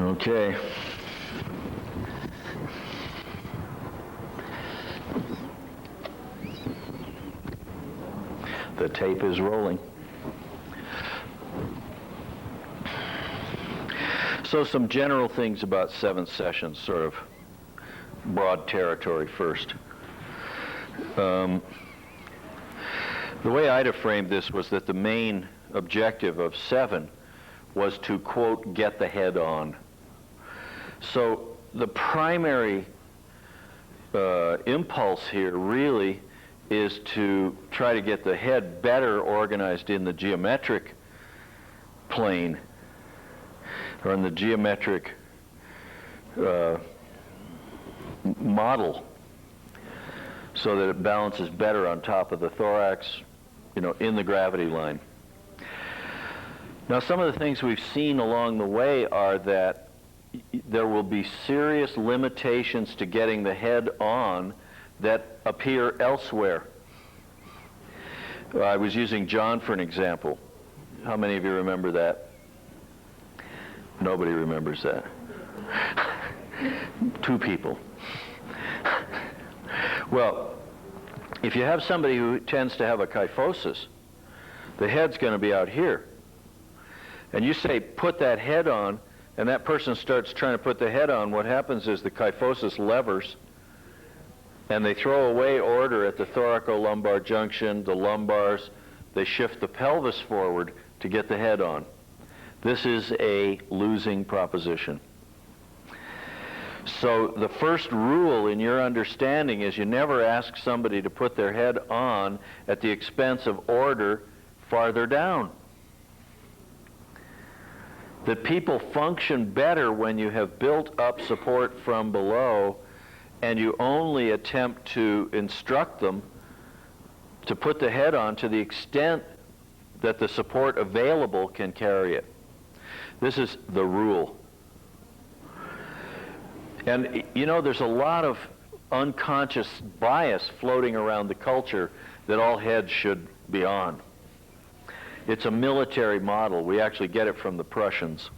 Okay. The tape is rolling. So some general things about 7 sessions, sort of broad territory first. The way I'd have framed this was that the main objective of 7 was to, quote, get the head on. So the primary impulse here really is to try to get the head better organized in the geometric plane, or in the geometric model, so that it balances better on top of the thorax, in the gravity line. Now, some of the things we've seen along the way are that there will be serious limitations to getting the head on that appear elsewhere. I was using John for an example. How many of you remember that? Nobody remembers that. 2 people. Well, if you have somebody who tends to have a kyphosis, the head's going to be out here. And you say, put that head on, and that person starts trying to put the head on, what happens is the kyphosis levers, and they throw away order at the thoracolumbar junction, the lumbars. They shift the pelvis forward to get the head on. This is a losing proposition. So the first rule in your understanding is you never ask somebody to put their head on at the expense of order farther down. That people function better when you have built up support from below and you only attempt to instruct them to put the head on to the extent that the support available can carry it. This is the rule. And there's a lot of unconscious bias floating around the culture that all heads should be on. It's a military model. We actually get it from the Prussians.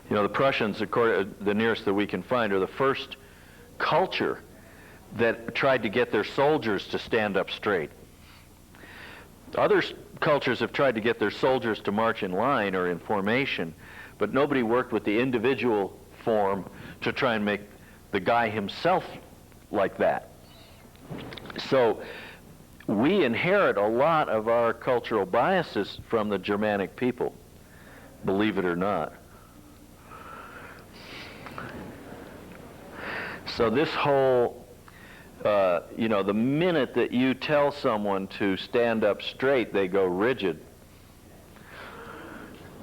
The Prussians, the nearest that we can find, are the first culture that tried to get their soldiers to stand up straight. Other cultures have tried to get their soldiers to march in line or in formation, but nobody worked with the individual form to try and make the guy himself like that. So we inherit a lot of our cultural biases from the Germanic people, believe it or not. So this whole, the minute that you tell someone to stand up straight, they go rigid.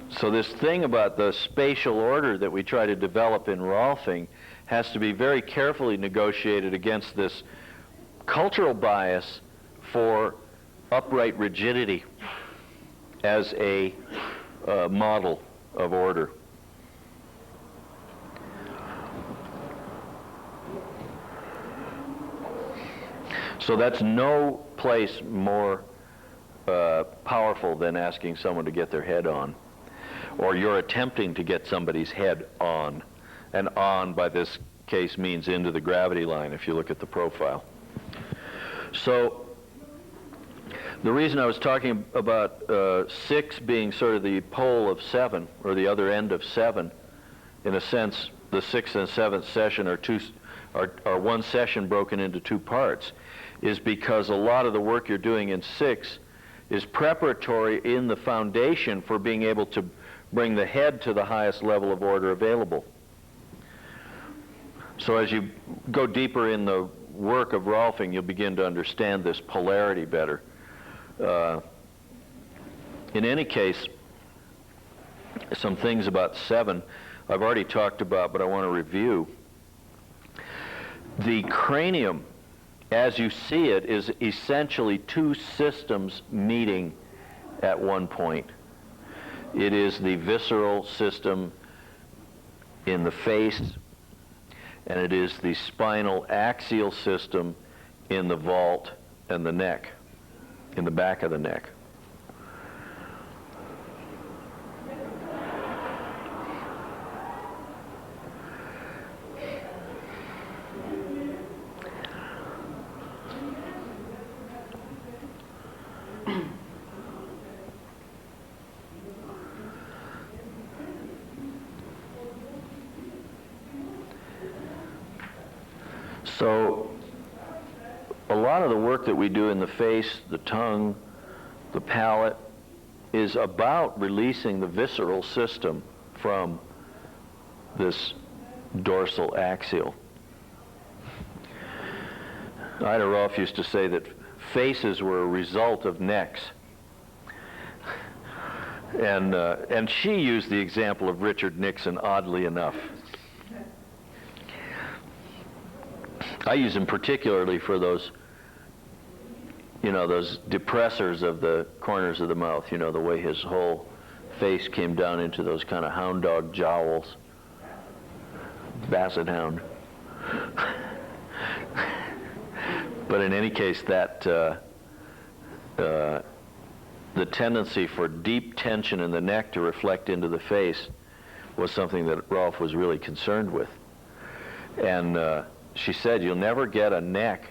So this thing about the spatial order that we try to develop in Rolfing has to be very carefully negotiated against this cultural bias for upright rigidity as a model of order. So that's no place more powerful than asking someone to get their head on, or you're attempting to get somebody's head on. And on, by this case, means into the gravity line, if you look at the profile. So the reason I was talking about 6 being sort of the pole of 7, or the other end of 7, in a sense, the 6th and 7th session are one session broken into 2 parts, is because a lot of the work you're doing in 6 is preparatory in the foundation for being able to bring the head to the highest level of order available. So as you go deeper in the work of Rolfing, you'll begin to understand this polarity better. In any case, some things about 7 I've already talked about, but I want to review. The cranium, as you see it, is essentially 2 systems meeting at one point. It is the visceral system in the face, and it is the spinal axial system in the vault and the neck, in the back of the neck. So a lot of the work that we do in the face, the tongue, the palate, is about releasing the visceral system from this dorsal axial. Ida Rolf used to say that faces were a result of necks. And she used the example of Richard Nixon, oddly enough. I use him particularly for those, those depressors of the corners of the mouth, the way his whole face came down into those kind of hound dog jowls. Basset hound. But in any case, that the tendency for deep tension in the neck to reflect into the face was something that Rolf was really concerned with. And she said, you'll never get a neck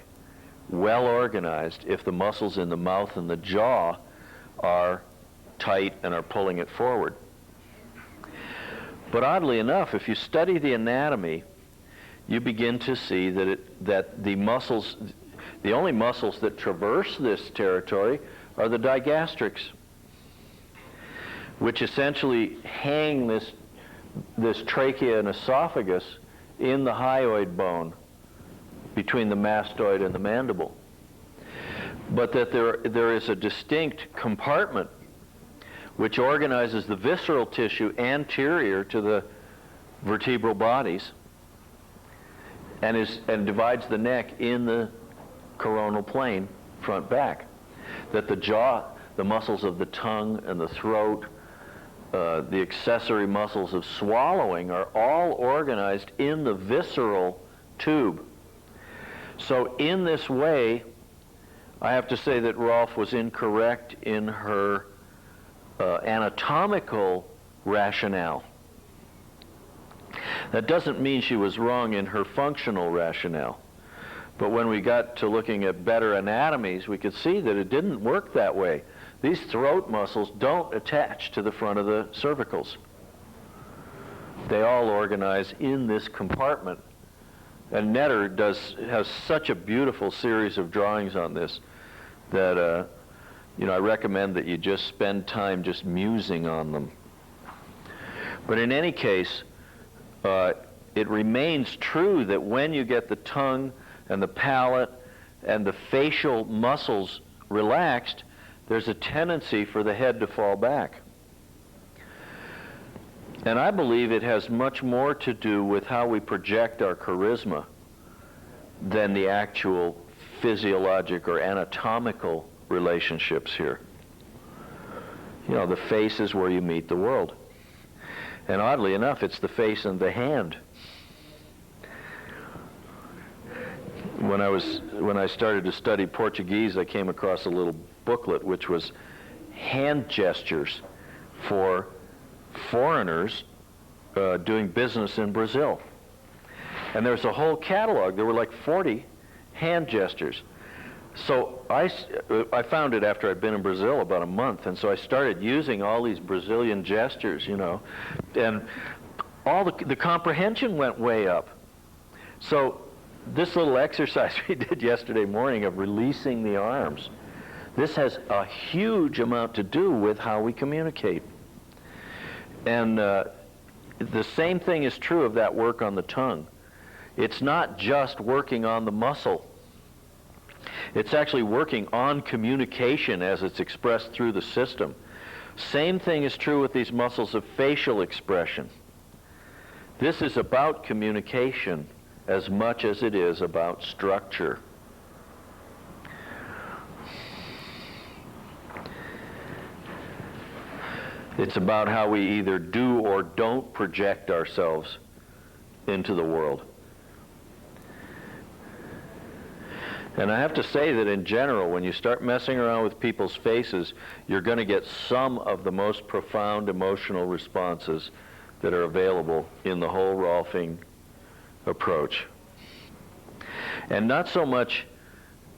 well organized if the muscles in the mouth and the jaw are tight and are pulling it forward. But oddly enough, if you study the anatomy, you begin to see that the muscles, the only muscles that traverse this territory are the digastrics, which essentially hang this trachea and esophagus in the hyoid bone between the mastoid and the mandible. But that there is a distinct compartment which organizes the visceral tissue anterior to the vertebral bodies and divides the neck in the coronal plane, front back. That the jaw, the muscles of the tongue and the throat, the accessory muscles of swallowing are all organized in the visceral tube. So in this way, I have to say that Rolf was incorrect in her anatomical rationale. That doesn't mean she was wrong in her functional rationale. But when we got to looking at better anatomies, we could see that it didn't work that way. These throat muscles don't attach to the front of the cervicals. They all organize in this compartment. And Netter has such a beautiful series of drawings on this that I recommend that you just spend time just musing on them. But in any case, it remains true that when you get the tongue and the palate and the facial muscles relaxed, there's a tendency for the head to fall back. And I believe it has much more to do with how we project our charisma than the actual physiologic or anatomical relationships here. The face is where you meet the world. And oddly enough, it's the face and the hand. When I started to study Portuguese, I came across a little booklet which was hand gestures for foreigners doing business in Brazil. And there's a whole catalog. There were like 40 hand gestures. So I found it after I'd been in Brazil about a month, and so I started using all these Brazilian gestures, and all the comprehension went way up. So this little exercise we did yesterday morning of releasing the arms, this has a huge amount to do with how we communicate. And the same thing is true of that work on the tongue. It's not just working on the muscle. It's actually working on communication as it's expressed through the system. Same thing is true with these muscles of facial expression. This is about communication as much as it is about structure. It's about how we either do or don't project ourselves into the world. And I have to say that in general, when you start messing around with people's faces, you're going to get some of the most profound emotional responses that are available in the whole Rolfing approach. And not so much,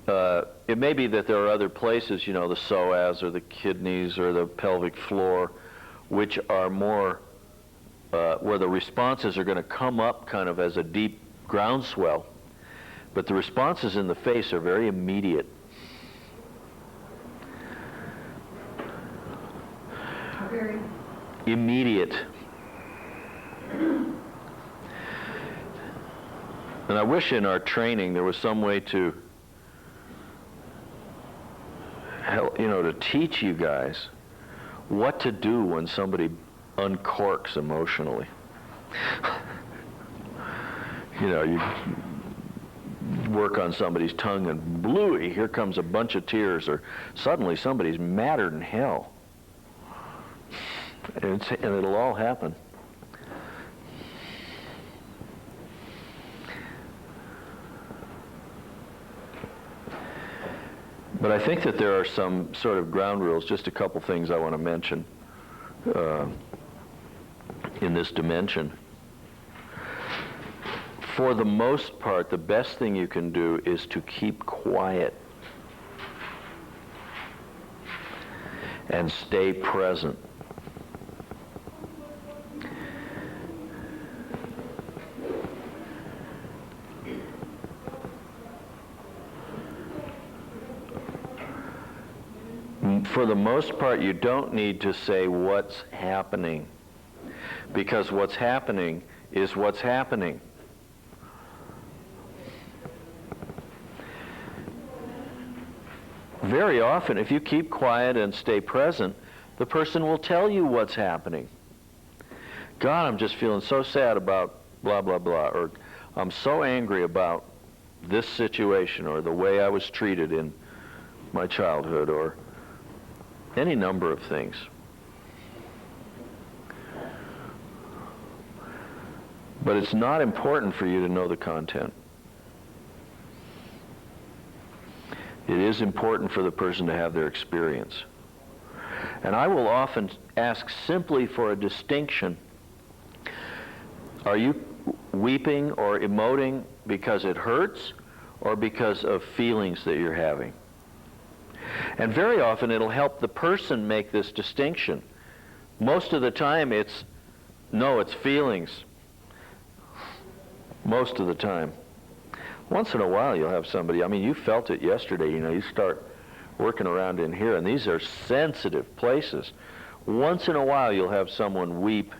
it may be that there are other places, the psoas or the kidneys or the pelvic floor, which are more, where the responses are going to come up kind of as a deep groundswell. But the responses in the face are very immediate. Very immediate. And I wish in our training there was some way to help, to teach you guys what to do when somebody uncorks emotionally. You work on somebody's tongue and blooey, here comes a bunch of tears, or suddenly somebody's madder than hell. And it'll all happen. But I think that there are some sort of ground rules, just a couple things I want to mention in this dimension. For the most part, the best thing you can do is to keep quiet and stay present. For the most part, you don't need to say what's happening, because what's happening is what's happening. Very often, if you keep quiet and stay present, the person will tell you what's happening. God, I'm just feeling so sad about blah, blah, blah, or I'm so angry about this situation, or the way I was treated in my childhood, or any number of things. But it's not important for you to know the content. It is important for the person to have their experience. And I will often ask simply for a distinction. Are you weeping or emoting because it hurts, or because of feelings that you're having? And very often it'll help the person make this distinction. Most of the time it's feelings. Most of the time. Once in a while you'll have somebody, you felt it yesterday, you start working around in here, and these are sensitive places. Once in a while you'll have someone weep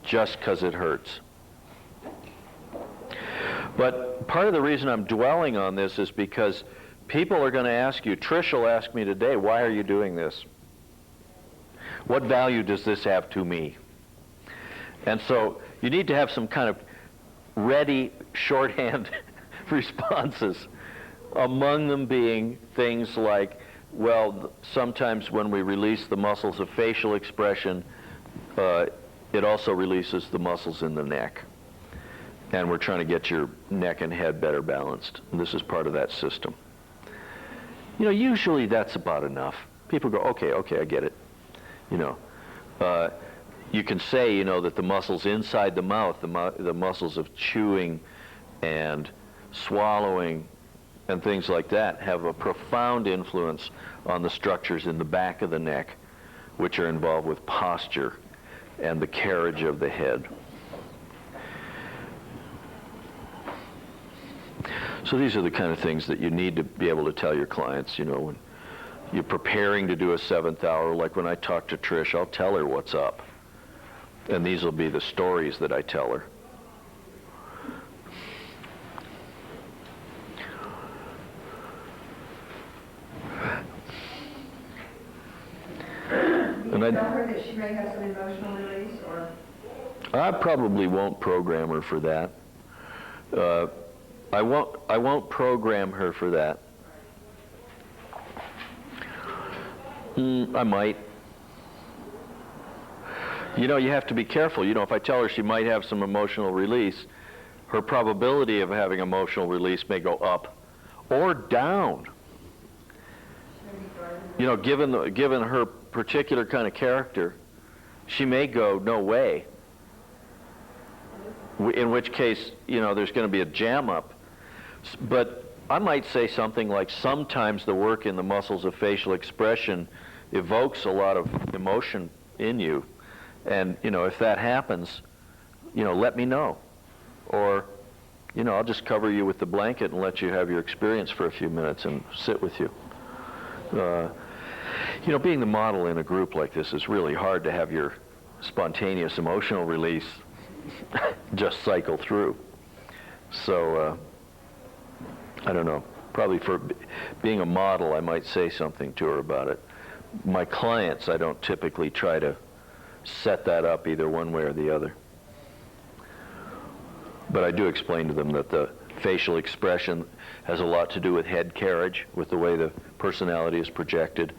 just because it hurts. But part of the reason I'm dwelling on this is because people are going to ask you, Trish will ask me today, why are you doing this? What value does this have to me? And so you need to have some kind of ready shorthand responses, among them being things like, well, sometimes when we release the muscles of facial expression, it also releases the muscles in the neck. And we're trying to get your neck and head better balanced. And this is part of that system. Usually that's about enough. People go, okay, I get it. You can say, that the muscles inside the mouth, the muscles of chewing and swallowing and things like that, have a profound influence on the structures in the back of the neck, which are involved with posture and the carriage of the head. So these are the kind of things that you need to be able to tell your clients, when you're preparing to do a 7th hour. Like when I talk to Trish, I'll tell her what's up. And these will be the stories that I tell her. And I tell her that she may have some emotional release, or? I probably won't program her for that. I won't program her for that. I might. You have to be careful. If I tell her she might have some emotional release, her probability of having emotional release may go up or down. Given her particular kind of character, she may go, no way. In which case, there's going to be a jam up. But I might say something like, sometimes the work in the muscles of facial expression evokes a lot of emotion in you. And, if that happens, let me know. Or I'll just cover you with the blanket and let you have your experience for a few minutes and sit with you. Being the model in a group like this is really hard to have your spontaneous emotional release just cycle through. So, I don't know. Probably for being a model, I might say something to her about it. My clients, I don't typically try to set that up either one way or the other. But I do explain to them that the facial expression has a lot to do with head carriage, with the way the personality is projected,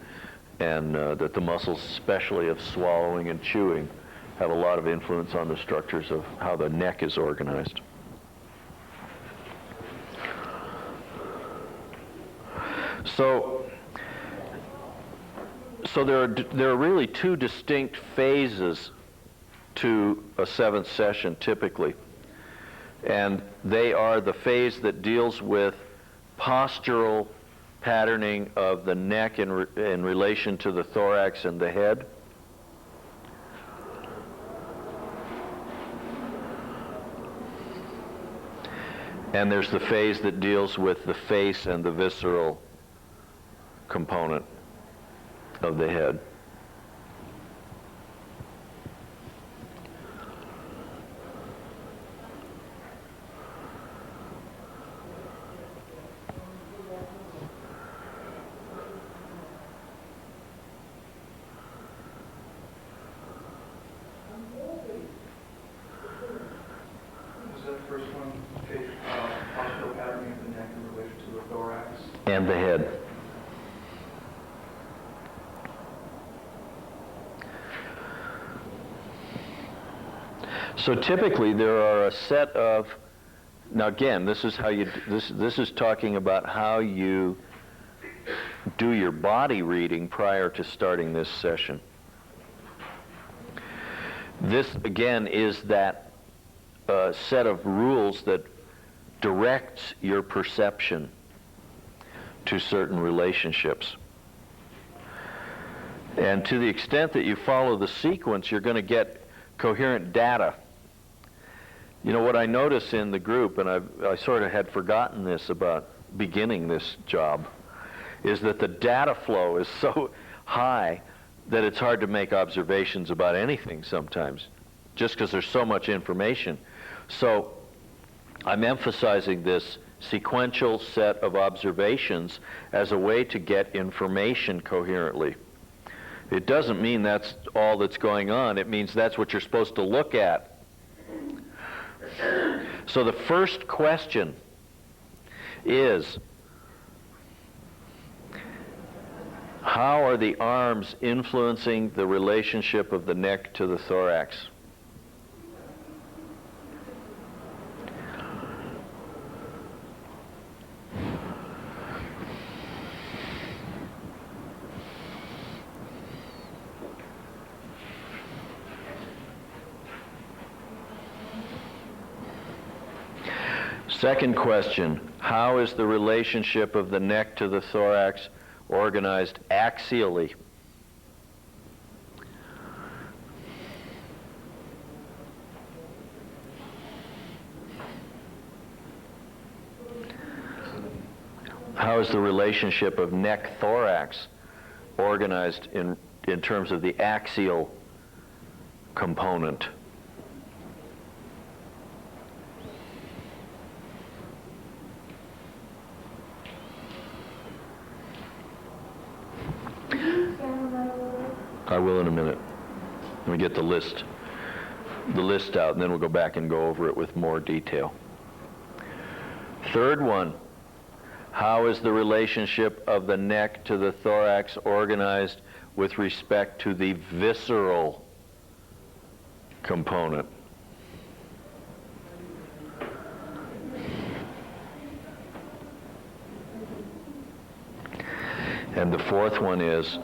and that the muscles, especially of swallowing and chewing, have a lot of influence on the structures of how the neck is organized. So there are really two distinct phases to a seventh session typically. And they are the phase that deals with postural patterning of the neck in relation to the thorax and the head. And there's the phase that deals with the face and the visceral component of the head. And the head. So typically there are a set of, now again, this is how you, this is talking about how you do your body reading prior to starting this session. This again is that set of rules that directs your perception to certain relationships. And to the extent that you follow the sequence, you're going to get coherent data. What I notice in the group, and I sort of had forgotten this about beginning this job, is that the data flow is so high that it's hard to make observations about anything sometimes, just because there's so much information. So I'm emphasizing this sequential set of observations as a way to get information coherently. It doesn't mean that's all that's going on. It means that's what you're supposed to look at. So the first question is, how are the arms influencing the relationship of the neck to the thorax? Second question, how is the relationship of the neck to the thorax organized axially? How is the relationship of neck-thorax organized in terms of the axial component? I will in a minute. Let me get the list out, and then we'll go back and go over it with more detail. Third one, how is the relationship of the neck to the thorax organized with respect to the visceral component? And the fourth one is,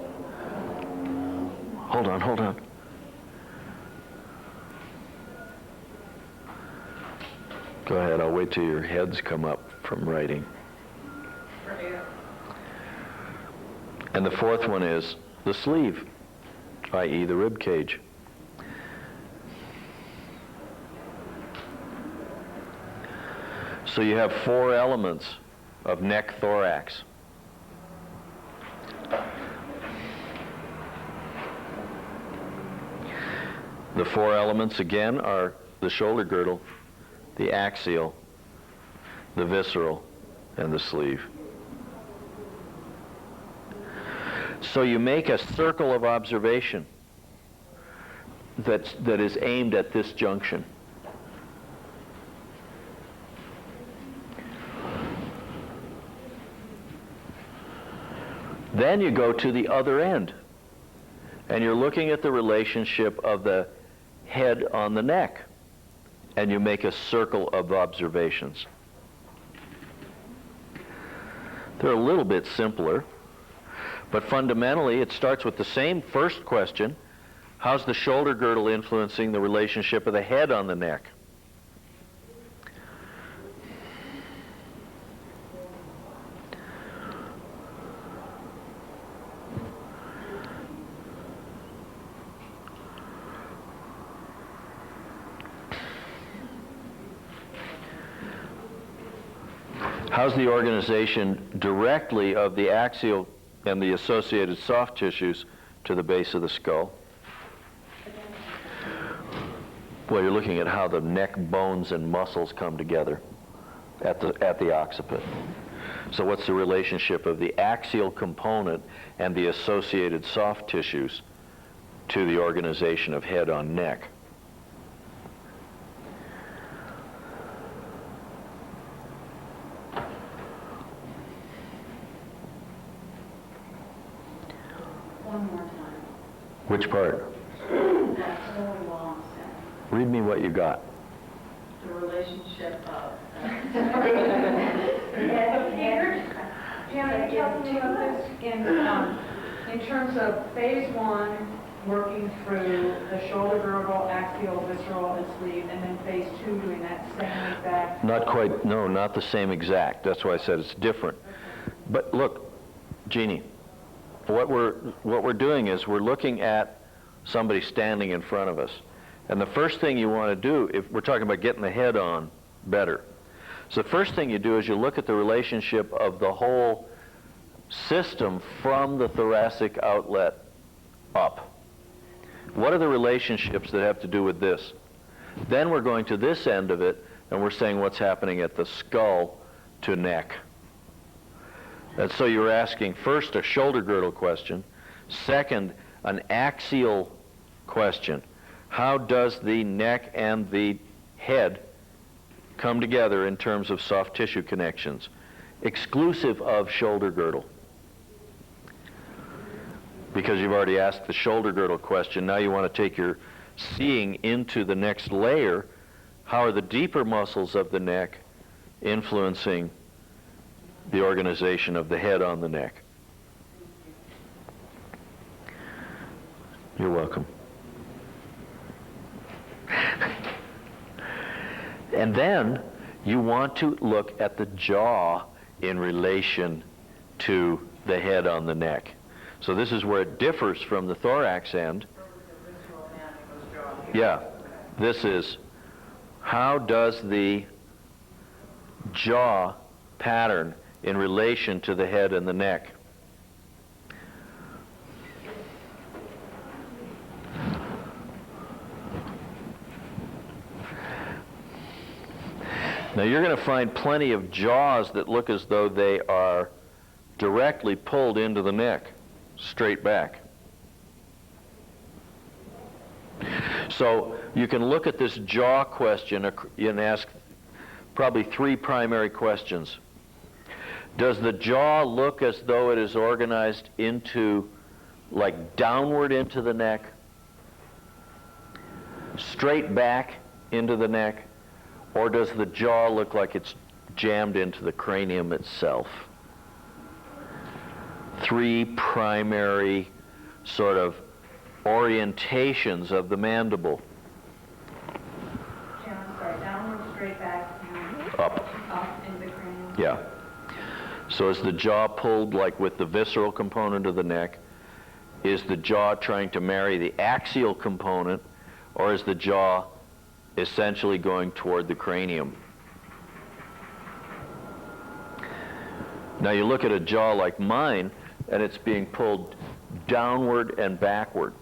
hold on. Go ahead, I'll wait till your heads come up from writing. And the fourth one is the sleeve, i.e. the rib cage. So you have 4 elements of neck thorax. The 4 elements, again, are the shoulder girdle, the axial, the visceral, and the sleeve. So you make a circle of observation that is aimed at this junction. Then you go to the other end, and you're looking at the relationship of the head on the neck, and you make a circle of observations. They're a little bit simpler, but fundamentally it starts with the same first question: how's the shoulder girdle influencing the relationship of the head on the neck? How's the organization directly of the axial and the associated soft tissues to the base of the skull? Well, you're looking at how the neck bones and muscles come together at the occiput. So what's the relationship of the axial component and the associated soft tissues to the organization of head on neck? One more time. Which part? That whole long sentence. Read me what you got. The relationship of. Janet, tell me about this in terms of phase 1, working through the shoulder girdle, axial, visceral, and sleeve, and then phase 2 doing that same exact. Not quite, no, not the same exact. That's why I said it's different. But look, Jeannie, what we're doing is we're looking at somebody standing in front of us. And the first thing you want to do, if we're talking about getting the head on better, so the first thing you do is you look at the relationship of the whole system from the thoracic outlet up. What are the relationships that have to do with this? Then we're going to this end of it, and we're saying what's happening at the skull to neck. And so you're asking first a shoulder girdle question, second an axial question. How does the neck and the head come together in terms of soft tissue connections, exclusive of shoulder girdle? Because you've already asked the shoulder girdle question, now you want to take your seeing into the next layer. How are the deeper muscles of the neck influencing the organization of the head on the neck? You're welcome. And then you want to look at the jaw in relation to the head on the neck. So this is where it differs from the thorax end. Yeah, this is how does the jaw pattern in relation to the head and the neck. Now you're going to find plenty of jaws that look as though they are directly pulled into the neck, straight back. So you can look at this jaw question and ask probably 3 primary questions. Does the jaw look as though it is organized into, like downward into the neck, straight back into the neck, or does the jaw look like it's jammed into the cranium itself? 3 primary sort of orientations of the mandible. Sorry, downward, straight back, Up. up into the cranium. Yeah. So is the jaw pulled like with the visceral component of the neck? Is the jaw trying to marry the axial component, or is the jaw essentially going toward the cranium? Now you look at a jaw like mine, and it's being pulled downward and backward.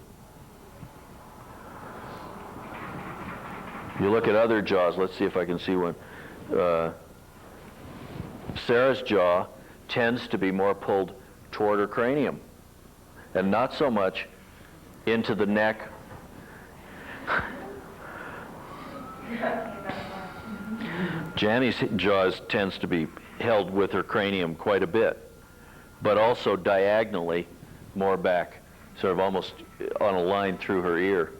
You look at other jaws. Let's see if I can see one. Sarah's jaw tends to be more pulled toward her cranium, and not so much into the neck. Janny's jaws tends to be held with her cranium quite a bit, but also diagonally more back, sort of almost on a line through her ear.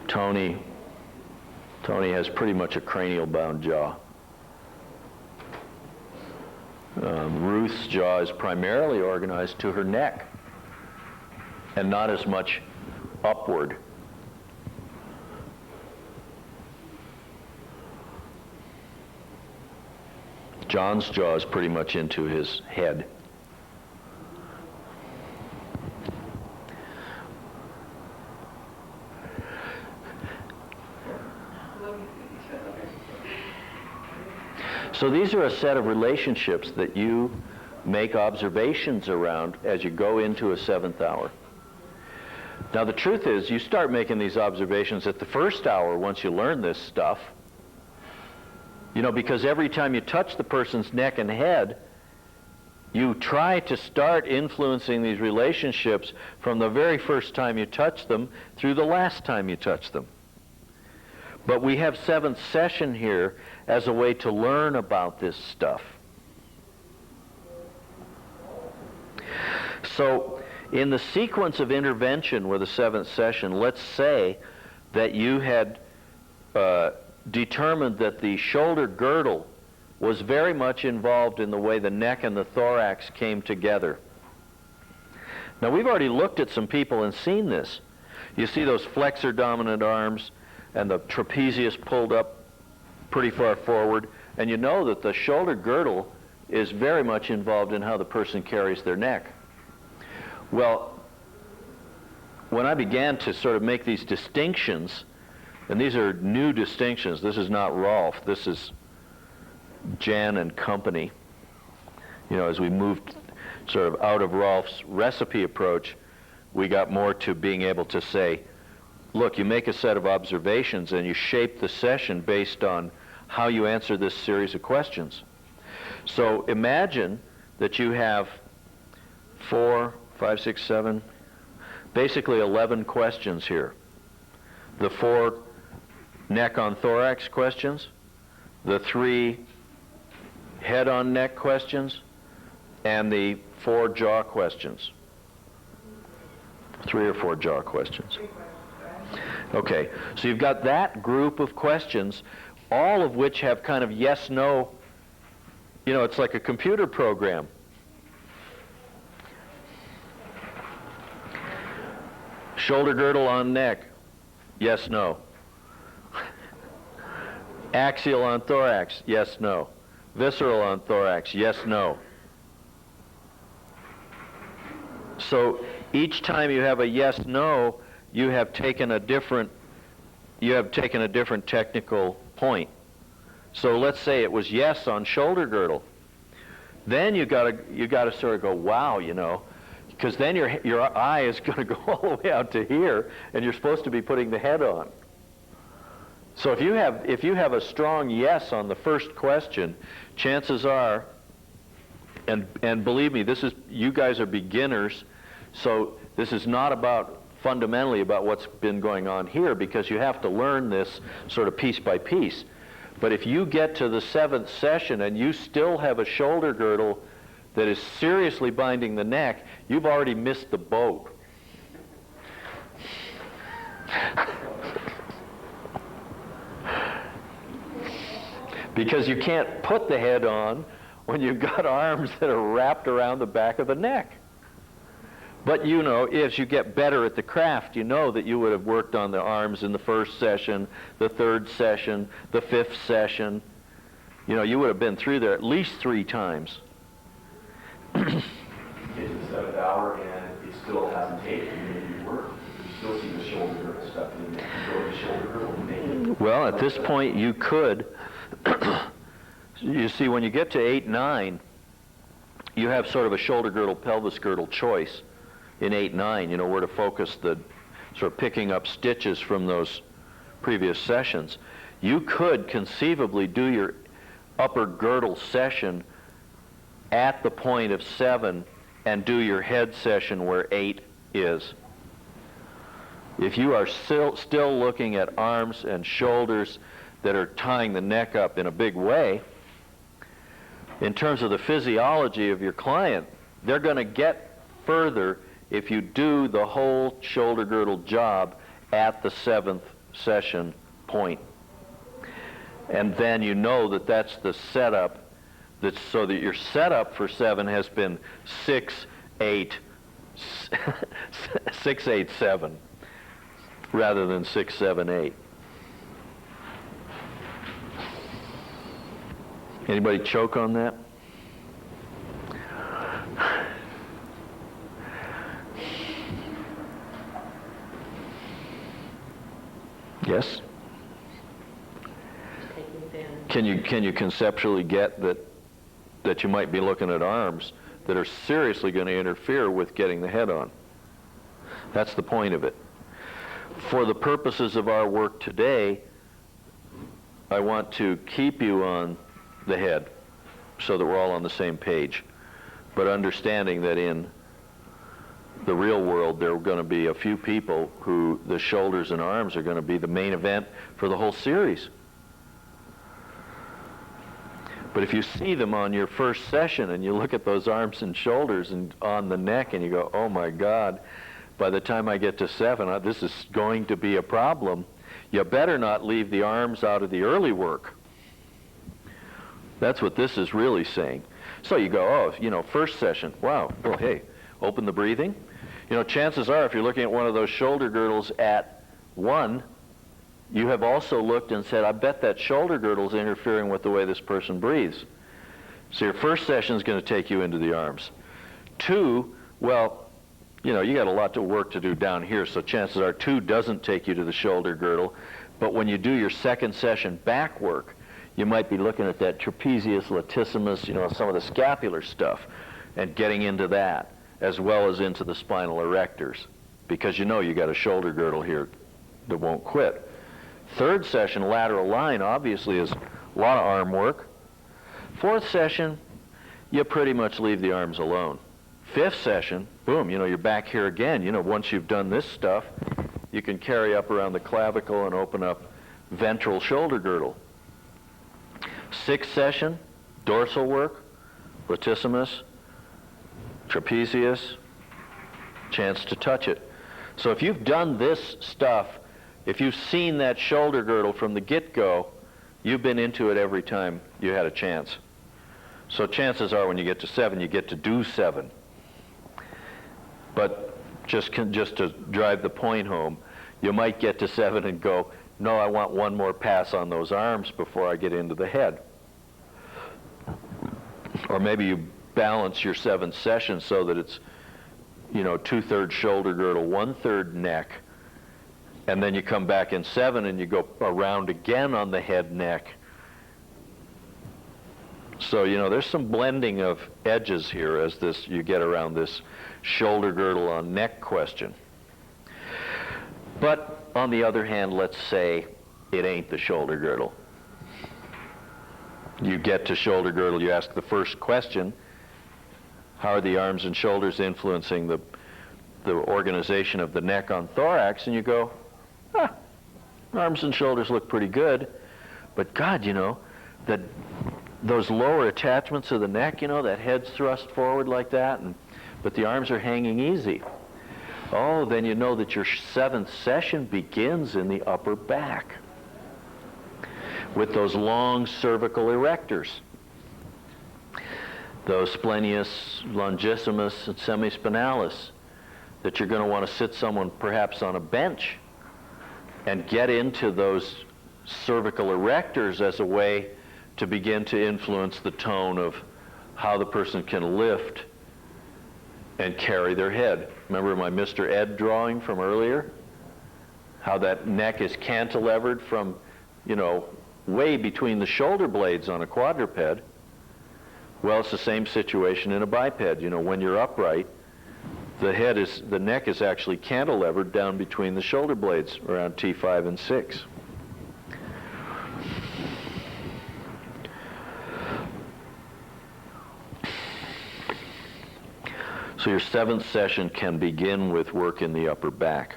Tony has pretty much a cranial-bound jaw. Ruth's jaw is primarily organized to her neck, and not as much upward. John's jaw is pretty much into his head. So these are a set of relationships that you make observations around as you go into a seventh hour. Now the truth is, you start making these observations at the first hour once you learn this stuff. You know, because every time you touch the person's neck and head, you try to start influencing these relationships from the very first time you touch them through the last time you touch them. But we have seventh session here as a way to learn about this stuff. So in the sequence of intervention with the seventh session, let's say that you had determined that the shoulder girdle was very much involved in the way the neck and the thorax came together. Now we've already looked at some people and seen this. You see those flexor dominant arms and the trapezius pulled up pretty far forward, and you know that the shoulder girdle is very much involved in how the person carries their neck. Well, when I began to sort of make these distinctions, and these are new distinctions, this is not Rolf, this is Jan and company. You know, as we moved sort of out of Rolf's recipe approach, we got more to being able to say, look, you make a set of observations and you shape the session based on how you answer this series of questions. So imagine that you have 4, 5, 6, 7, basically 11 questions here. The 4 neck on thorax questions, the 3 head on neck questions, and the 4 jaw questions. 3 or 4 jaw questions. Okay, so you've got that group of questions, all of which have kind of yes-no, you know, it's like a computer program. Shoulder girdle on neck, yes, no. Axial on thorax, yes, no. Visceral on thorax, yes, no. So each time you have a yes, no, you have taken a different technical point. So let's say it was yes on shoulder girdle. Then you gotta sort of go, wow, you know, because then your eye is going to go all the way out to here, and you're supposed to be putting the head on. So if you have a strong yes on the first question, chances are, and believe me, you guys are beginners, so this is not fundamentally about what's been going on here, because you have to learn this sort of piece by piece. But if you get to the 7th session and you still have a shoulder girdle that is seriously binding the neck, you've already missed the boat. Because you can't put the head on when you've got arms that are wrapped around the back of the neck. But you know, as you get better at the craft, you know that you would have worked on the arms in the 1st session, the 3rd session, the 5th session. You know, you would have been through there at least 3 times. Get to the 7th hour and it still hasn't taken any work. You still see the shoulder girdle stuff in there. Well, at this point, you could, you see, when you get to 8, 9, you have sort of a shoulder girdle, pelvis girdle choice in 8, 9, you know, where to focus the sort of picking up stitches from those previous sessions. You could conceivably do your upper girdle session at the point of 7 and do your head session where 8 is. If you are still looking at arms and shoulders that are tying the neck up in a big way, in terms of the physiology of your client, they're going to get further if you do the whole shoulder girdle job at the 7th session point. And then you know that that's the setup, that's so that your setup for 7 has been 6, 8, 6, 8, 7, rather than 6, 7, 8. Anybody choke on that? Yes? Can you conceptually get that you might be looking at arms that are seriously going to interfere with getting the head on? That's the point of it. For the purposes of our work today, I want to keep you on the head so that we're all on the same page, but understanding that in the real world there are going to be a few people who the shoulders and arms are going to be the main event for the whole series. But if you see them on your first session and you look at those arms and shoulders and on the neck and you go, oh my God, by the time I get to 7, this is going to be a problem, you better not leave the arms out of the early work. That's what this is really saying. So you go, oh, you know, first session, wow, well, hey, open the breathing. You know, chances are if you're looking at one of those shoulder girdles at 1, you have also looked and said, I bet that shoulder girdle is interfering with the way this person breathes. So your first session is going to take you into the arms. 2, well, you know, you got a lot of work to do down here, so chances are 2 doesn't take you to the shoulder girdle. But when you do your second session back work, you might be looking at that trapezius, latissimus, you know, some of the scapular stuff, and getting into that, as well as into the spinal erectors, because you know you got a shoulder girdle here that won't quit. Third session, lateral line, obviously is a lot of arm work. Fourth session, you pretty much leave the arms alone. Fifth session, boom, you know, you're back here again. You know, once you've done this stuff, you can carry up around the clavicle and open up ventral shoulder girdle. Sixth session, dorsal work, latissimus, trapezius, chance to touch it. So if you've done this stuff, if you've seen that shoulder girdle from the get-go, you've been into it every time you had a chance. So chances are when you get to 7, you get to do 7. But just to drive the point home, you might get to 7 and go, no, I want one more pass on those arms before I get into the head. Or maybe you balance your 7th session so that it's, you know, 2/3 shoulder girdle, 1/3 neck, and then you come back in 7 and you go around again on the head neck. So, you know, there's some blending of edges here as you get around this shoulder girdle on neck question. But on the other hand, let's say it ain't the shoulder girdle. You get to shoulder girdle, you ask the first question, how are the arms and shoulders influencing the organization of the neck on thorax? And you go, arms and shoulders look pretty good, but God, you know, those lower attachments of the neck, you know, that head's thrust forward like that, but the arms are hanging easy. Oh, then you know that your 7th session begins in the upper back with those long cervical erectors, those splenius, longissimus, and semispinalis, that you're going to want to sit someone perhaps on a bench and get into those cervical erectors as a way to begin to influence the tone of how the person can lift and carry their head. Remember my Mr. Ed drawing from earlier? How that neck is cantilevered from you know, way between the shoulder blades on a quadruped. Well, it's the same situation in a biped. You know, when you're upright, the neck is actually cantilevered down between the shoulder blades around T5 and 6. So your 7th session can begin with work in the upper back.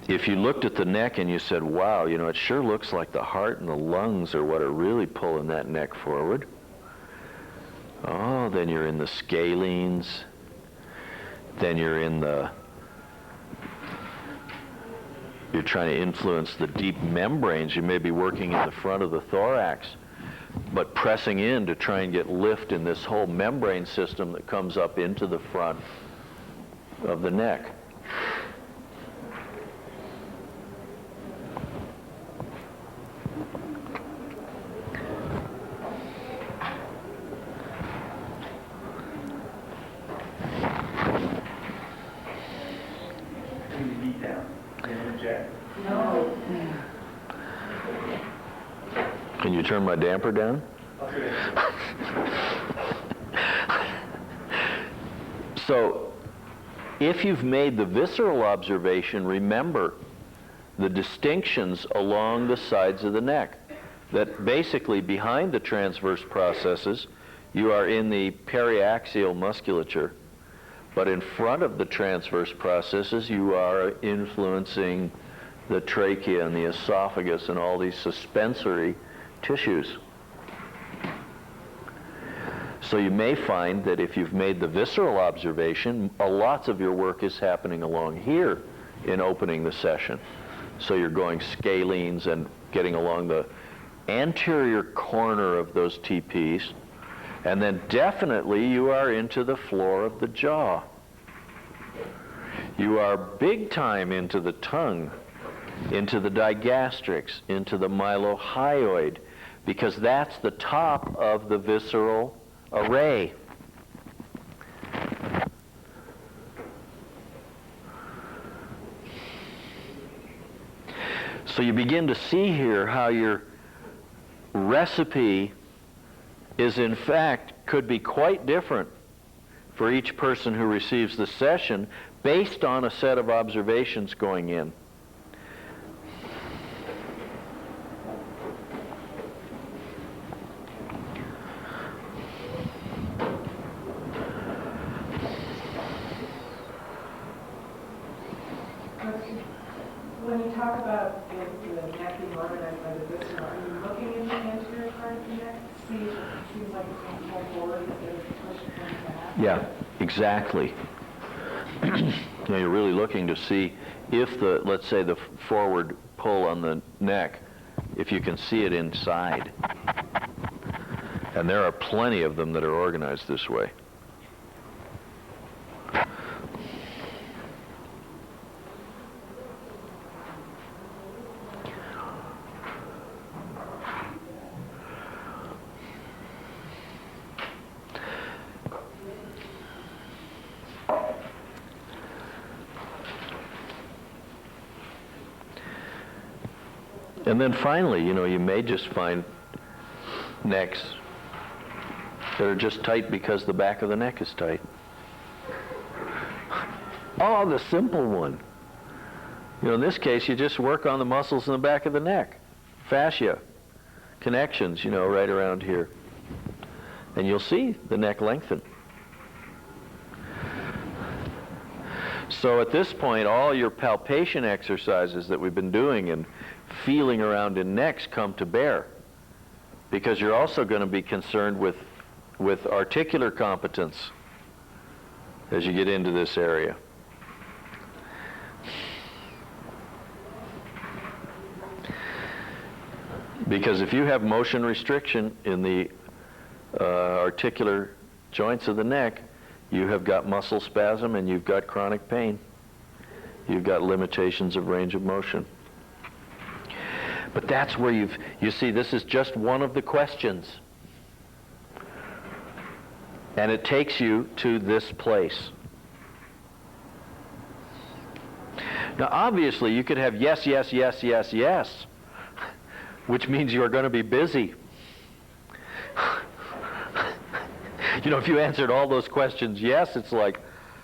If you looked at the neck and you said, wow, you know, it sure looks like the heart and the lungs are what are really pulling that neck forward. Oh, then you're in the scalenes. Then you're trying to influence the deep membranes. You may be working in the front of the thorax, but pressing in to try and get lift in this whole membrane system that comes up into the front of the neck. Can you turn my damper down? So, if you've made the visceral observation, remember the distinctions along the sides of the neck. That basically behind the transverse processes, you are in the periaxial musculature, but in front of the transverse processes, you are influencing the trachea and the esophagus and all these suspensory tissues. So you may find that if you've made the visceral observation, lots of your work is happening along here in opening the session. So you're going scalenes and getting along the anterior corner of those TPs, and then definitely you are into the floor of the jaw. You are big time into the tongue, into the digastrics, into the mylohyoid, because that's the top of the visceral array. So you begin to see here how your recipe is, in fact, could be quite different for each person who receives the session based on a set of observations going in. When you talk about the neck being organized by the viscera, are you looking in the anterior part of the neck to see if it seems like it's going to pull forward instead of pushing from the back? Yeah, exactly. Now you're really looking to see if the, let's say, the forward pull on the neck, if you can see it inside. And there are plenty of them that are organized this way. And then finally, you know, you may just find necks that are just tight because the back of the neck is tight. Oh, the simple one. You know, in this case, you just work on the muscles in the back of the neck. Fascia, connections, you know, right around here. And you'll see the neck lengthen. So at this point, all your palpation exercises that we've been doing and feeling around in necks come to bear, because you're also going to be concerned with articular competence as you get into this area. Because if you have motion restriction in the articular joints of the neck, you have got muscle spasm and you've got chronic pain. You've got limitations of range of motion. But that's where you see, this is just one of the questions. And it takes you to this place. Now, obviously, you could have yes, yes, yes, yes, yes, which means you are going to be busy. You know, if you answered all those questions yes, it's like,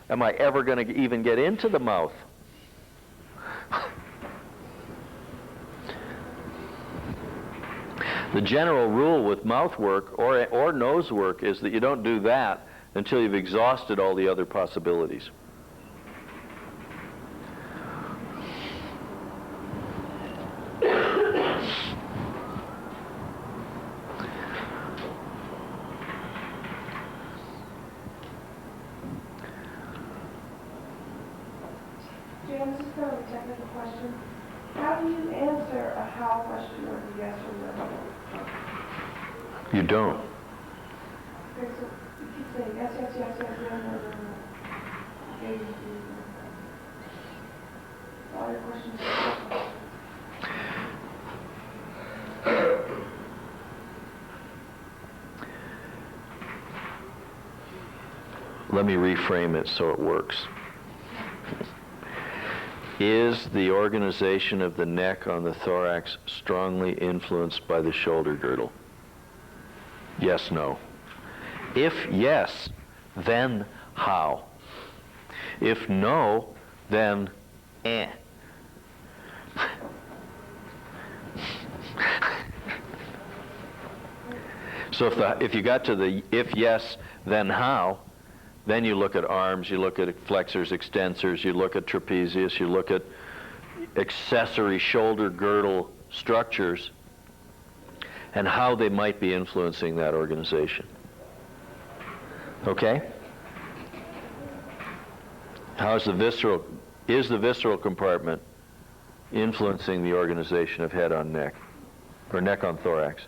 am I ever going to even get into the mouth? The general rule with mouth work or nose work is that you don't do that until you've exhausted all the other possibilities. Jim, this is kind of a technical question. How do you answer a how question or a yes or no? You don't. Okay, so you keep saying yes, yes, yes, yes, no, no, no, no. A, B, all your questions are questions. Let me reframe it so it works. Is the organization of the neck on the thorax strongly influenced by the shoulder girdle? Yes, no. If yes, then how? If no, then eh. So if you got to the if yes, then how, then you look at arms, you look at flexors, extensors, you look at trapezius, you look at accessory shoulder girdle structures and how they might be influencing that organization. Okay? Is the visceral compartment influencing the organization of head on neck, or neck on thorax?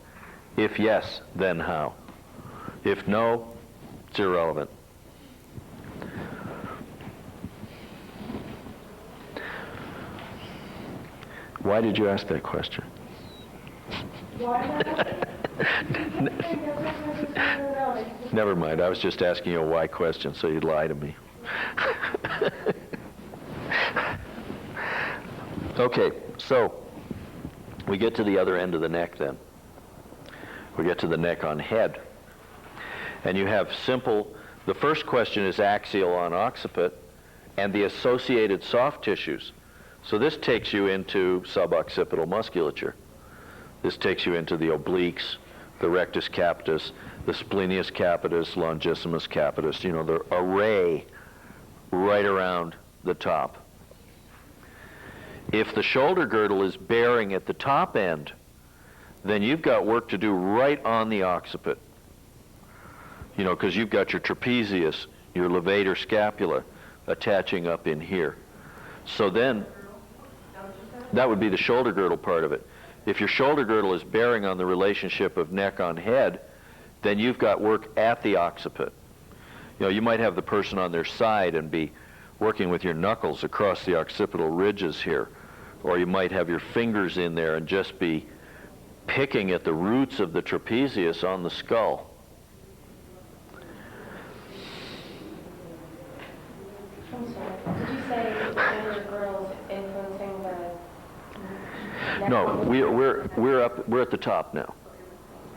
If yes, then how? If no, it's irrelevant. Why did you ask that question? Why not? Never mind, I was just asking you a why question so you'd lie to me. Okay, so we get to the other end of the neck then. We get to the neck on head. And you have the first question is axial on occiput and the associated soft tissues. So this takes you into suboccipital musculature. This takes you into the obliques, the rectus capitis, the splenius capitis, longissimus capitis, you know, the array right around the top. If the shoulder girdle is bearing at the top end, then you've got work to do right on the occiput. You know, because you've got your trapezius, your levator scapula attaching up in here. So then, that would be the shoulder girdle part of it. If your shoulder girdle is bearing on the relationship of neck on head, then you've got work at the occiput. You know, you might have the person on their side and be working with your knuckles across the occipital ridges here, or you might have your fingers in there and just be picking at the roots of the trapezius on the skull. I'm sorry. Did you say the shoulder girdle is influencing the neck? No, we're at the top now.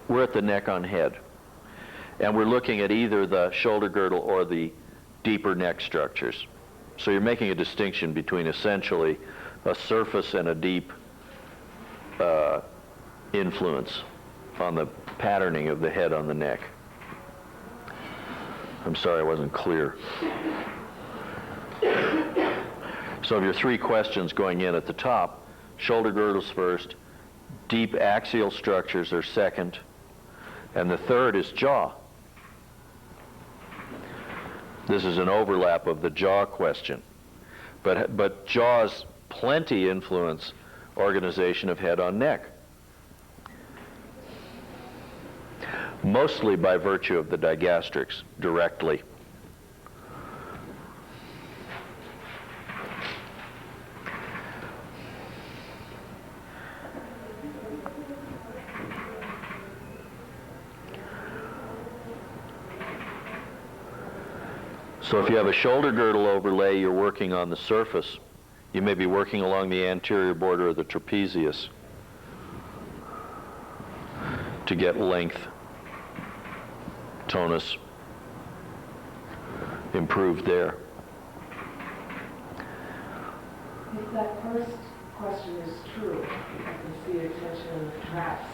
We're at the neck on head. And we're looking at either the shoulder girdle or the deeper neck structures. So you're making a distinction between essentially a surface and a deep influence on the patterning of the head on the neck. I'm sorry I wasn't clear. So of your three questions going in at the top, shoulder girdles first, deep axial structures are second, and the third is jaw. This is an overlap of the jaw question. But jaw's plenty influence organization of head on neck. Mostly by virtue of the digastrics, directly. So if you have a shoulder girdle overlay, you're working on the surface. You may be working along the anterior border of the trapezius to get length, tonus improved there. If that first question is true, I can see extension of the traps.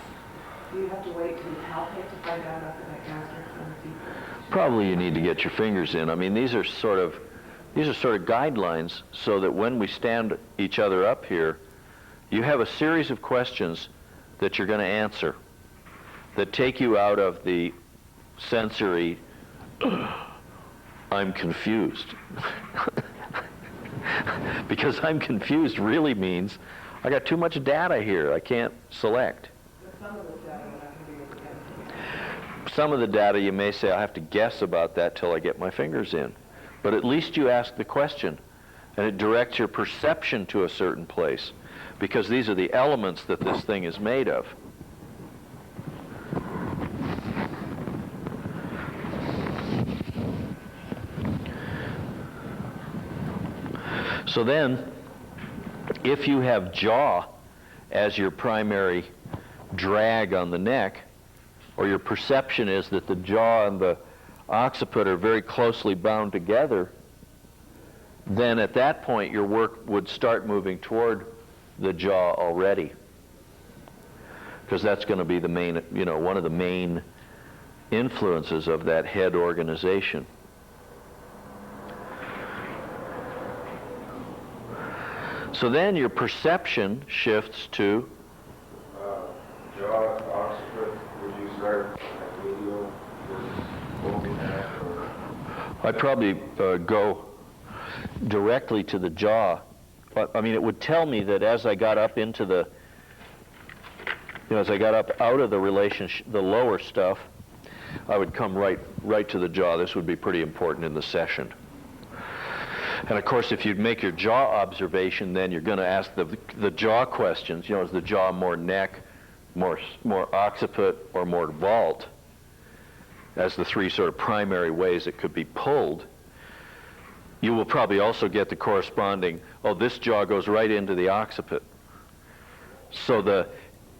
Do you have to wait till you palpate to find out after that gastric from the people? Probably you need to get your fingers in. I mean, these are sort of guidelines so that when we stand each other up here, you have a series of questions that you're going to answer that take you out of the sensory, I'm confused. Because I'm confused really means I got too much data here. I can't select. Some of the data you may say I have to guess about that till I get my fingers in. But at least you ask the question, and it directs your perception to a certain place, because these are the elements that this thing is made of. So then, if you have jaw as your primary drag on the neck, or your perception is that the jaw and the occiput are very closely bound together, then at that point your work would start moving toward the jaw already. Because that's going to be the main, one of the main influences of that head organization. So then your perception shifts to Jaw, occiput, would you start at medial versus open neck, or? I'd probably go directly to the jaw. But, I mean, it would tell me that as I got up into the, as I got up out of the relationship, the lower stuff, I would come right to the jaw. This would be pretty important in the session. And of course, if you'd make your jaw observation, then you're going to ask the jaw questions. Is the jaw more neck, more occiput, or more vault, as the three sort of primary ways it could be pulled. You will probably also get the corresponding, this jaw goes right into the occiput. So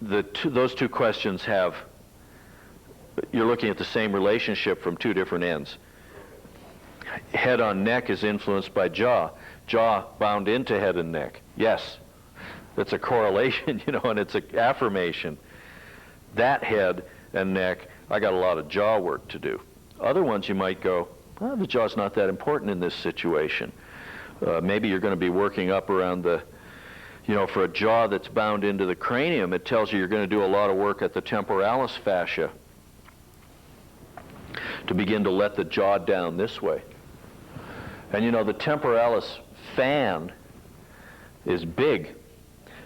those two questions you're looking at the same relationship from two different ends. Head on neck is influenced by jaw. Jaw bound into head and neck. Yes, it's a correlation, and it's an affirmation. That head and neck, I got a lot of jaw work to do. Other ones you might go, the jaw's not that important in this situation. Maybe you're going to be working up around the, for a jaw that's bound into the cranium, it tells you you're going to do a lot of work at the temporalis fascia to begin to let the jaw down this way. And the temporalis fan is big.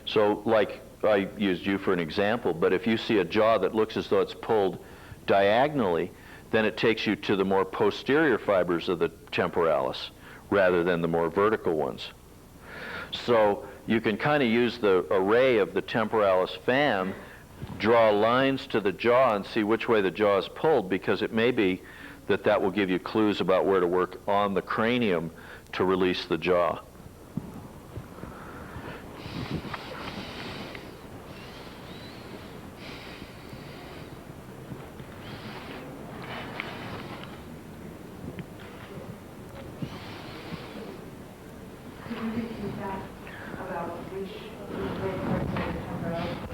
So like I used you for an example, but if you see a jaw that looks as though it's pulled diagonally, then it takes you to the more posterior fibers of the temporalis rather than the more vertical ones. So you can kind of use the array of the temporalis fan, draw lines to the jaw and see which way the jaw is pulled, because it may be that will give you clues about where to work on the cranium to release the jaw. Could you repeat that about which way parts of the temporalis?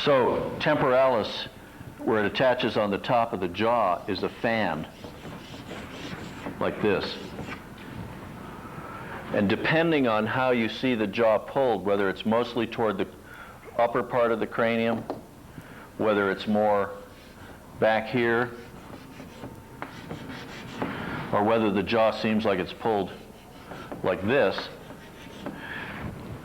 So temporalis, where it attaches on the top of the jaw, is a fan, like this. And depending on how you see the jaw pulled, whether it's mostly toward the upper part of the cranium, whether it's more back here, or whether the jaw seems like it's pulled like this,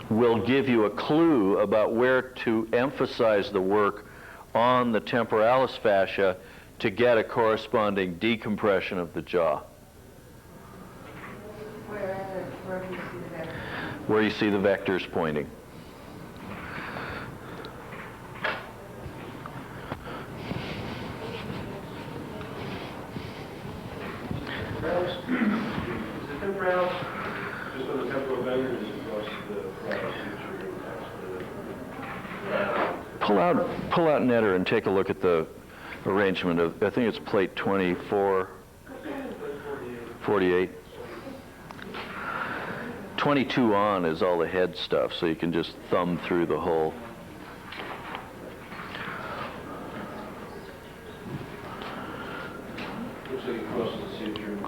will give you a clue about where to emphasize the work on the temporalis fascia to get a corresponding decompression of the jaw. Where do you see the vector? Where you see the vectors pointing. Is the temporal just on the temporal vein, or is it across the parietal suture? Pull out Netter and take a look at the arrangement of, I think it's plate 24, 48. 22 on is all the head stuff, so you can just thumb through the whole. Looks like it crosses the sutures.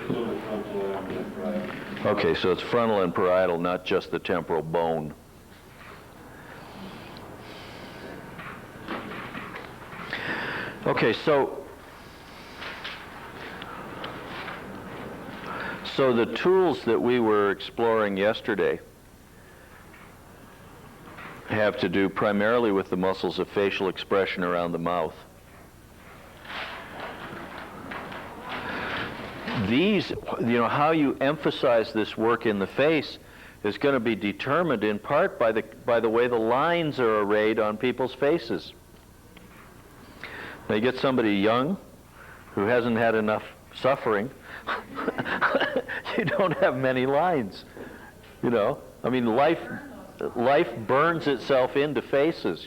It's on the frontal and the parietal. Okay, so it's frontal and parietal, not just the temporal bone. Okay, so the tools that we were exploring yesterday have to do primarily with the muscles of facial expression around the mouth. These, how you emphasize this work in the face is going to be determined in part by the way the lines are arrayed on people's faces. Now you get somebody young who hasn't had enough suffering, you don't have many lines, I mean, life burns itself into faces,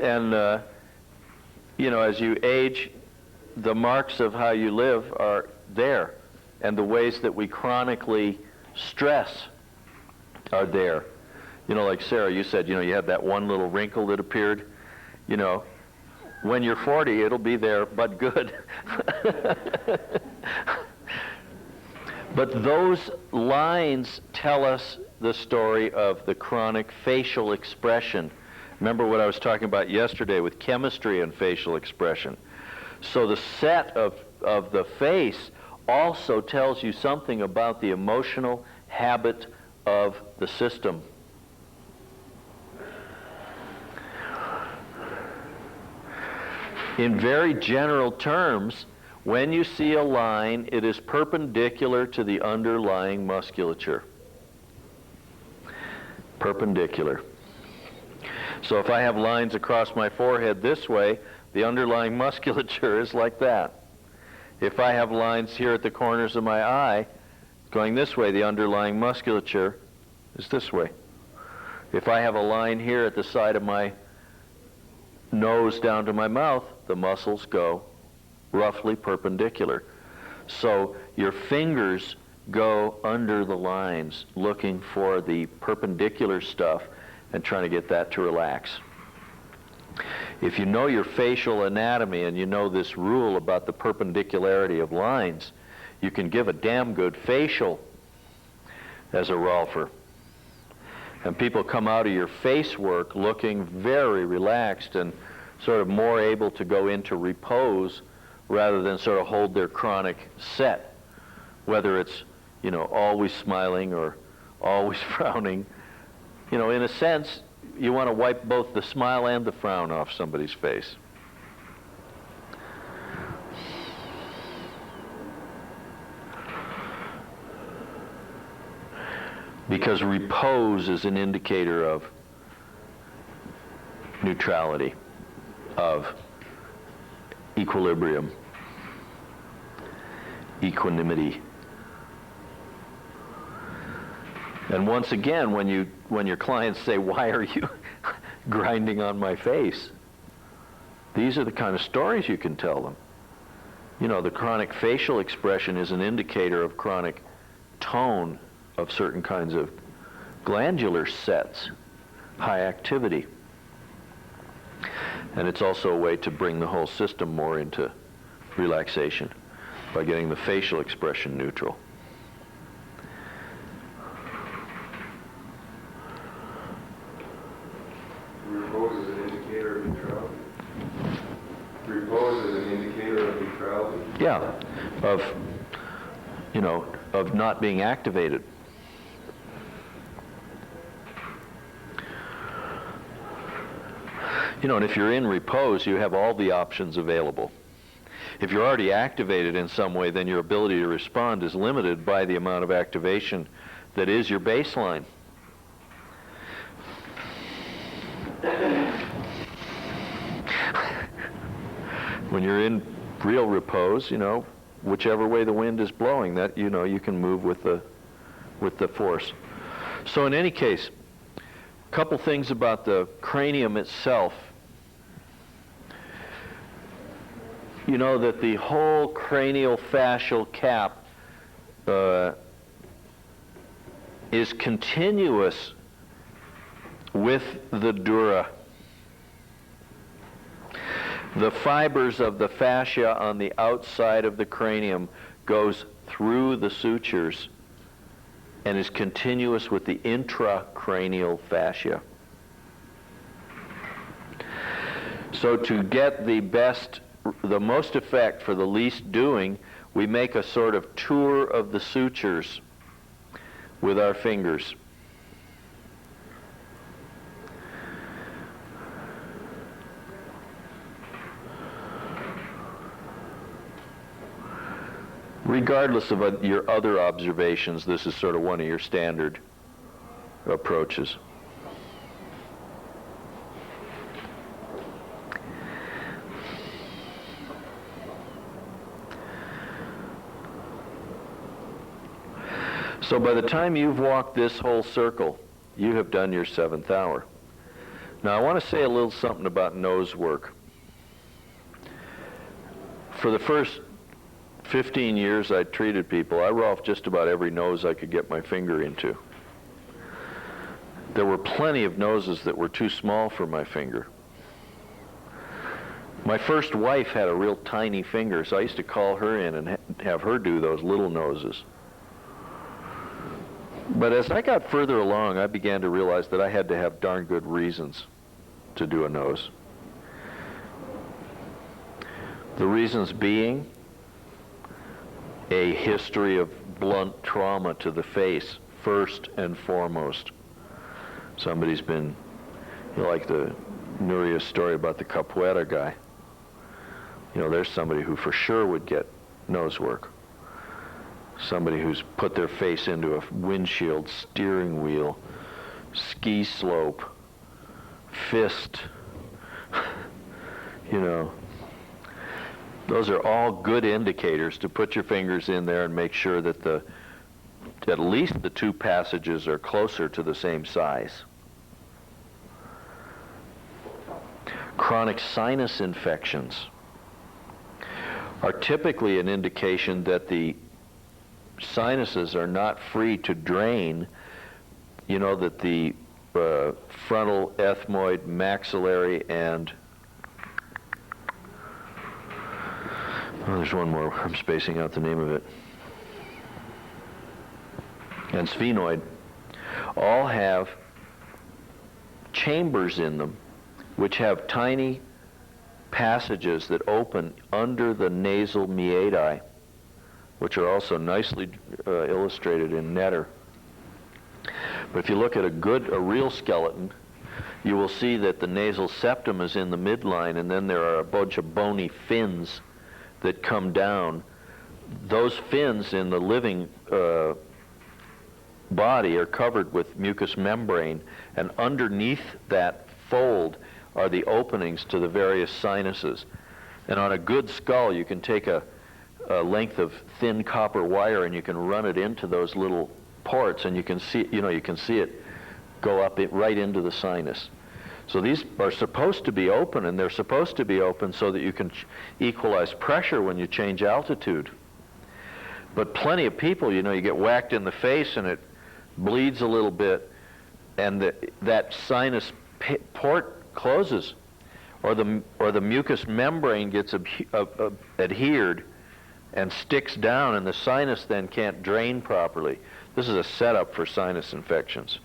and, as you age, the marks of how you live are there, and the ways that we chronically stress are there. Like Sarah, you said, you had that one little wrinkle that appeared, when you're 40, it'll be there, but good. But those lines tell us the story of the chronic facial expression. Remember what I was talking about yesterday with chemistry and facial expression. So the set of the face also tells you something about the emotional habit of the system. In very general terms, when you see a line, it is perpendicular to the underlying musculature. Perpendicular. So if I have lines across my forehead this way, the underlying musculature is like that. If I have lines here at the corners of my eye going this way, the underlying musculature is this way. If I have a line here at the side of my nose down to my mouth, the muscles go roughly perpendicular. So your fingers go under the lines looking for the perpendicular stuff and trying to get that to relax. If you know your facial anatomy and you know this rule about the perpendicularity of lines, you can give a damn good facial as a rolfer. And people come out of your face work looking very relaxed and sort of more able to go into repose rather than sort of hold their chronic set, whether it's, always smiling or always frowning. In a sense, you want to wipe both the smile and the frown off somebody's face. Because repose is an indicator of neutrality, of equilibrium, equanimity. And once again, when your clients say, "Why are you grinding on my face?" These are the kind of stories you can tell them. The chronic facial expression is an indicator of chronic tone of certain kinds of glandular sets, high activity. And it's also a way to bring the whole system more into relaxation by getting the facial expression neutral. Repose is an indicator of neutrality. Repose is an indicator of neutrality. Yeah, of not being activated. And if you're in repose, you have all the options available. If you're already activated in some way, then your ability to respond is limited by the amount of activation that is your baseline. When you're in real repose, whichever way the wind is blowing, that you can move with the force. So in any case, a couple things about the cranium itself. You know that the whole cranial fascial cap is continuous with the dura. The fibers of the fascia on the outside of the cranium goes through the sutures and is continuous with the intracranial fascia. So to get the most effect for the least doing, we make a sort of tour of the sutures with our fingers. Regardless of your other observations, this is sort of one of your standard approaches. So by the time you've walked this whole circle, you have done your 7th hour. Now I want to say a little something about nose work. For the first 15 years I treated people, I rolfed just about every nose I could get my finger into. There were plenty of noses that were too small for my finger. My first wife had a real tiny finger, so I used to call her in and have her do those little noses. But as I got further along, I began to realize that I had to have darn good reasons to do a nose. The reasons being a history of blunt trauma to the face, first and foremost. Somebody's been, like the Nuria story about the capoeira guy. There's somebody who for sure would get nose work. Somebody who's put their face into a windshield, steering wheel, ski slope, fist, Those are all good indicators to put your fingers in there and make sure that at least the two passages are closer to the same size. Chronic sinus infections are typically an indication that the sinuses are not free to drain, that the frontal, ethmoid, maxillary, and there's one more, I'm spacing out the name of it, and sphenoid, all have chambers in them which have tiny passages that open under the nasal meatai, which are also nicely illustrated in Netter. But if you look at a real skeleton, you will see that the nasal septum is in the midline, and then there are a bunch of bony fins that come down. Those fins in the living body are covered with mucous membrane, and underneath that fold are the openings to the various sinuses. And on a good skull, you can take a length of thin copper wire and you can run it into those little ports, and you can see it go up right into the sinus. So these are supposed to be open, and they're supposed to be open so that you can equalize pressure when you change altitude. But plenty of people, you get whacked in the face and it bleeds a little bit, and that sinus port closes, or the mucous membrane gets adhered and sticks down, and the sinus then can't drain properly. This is a setup for sinus infections,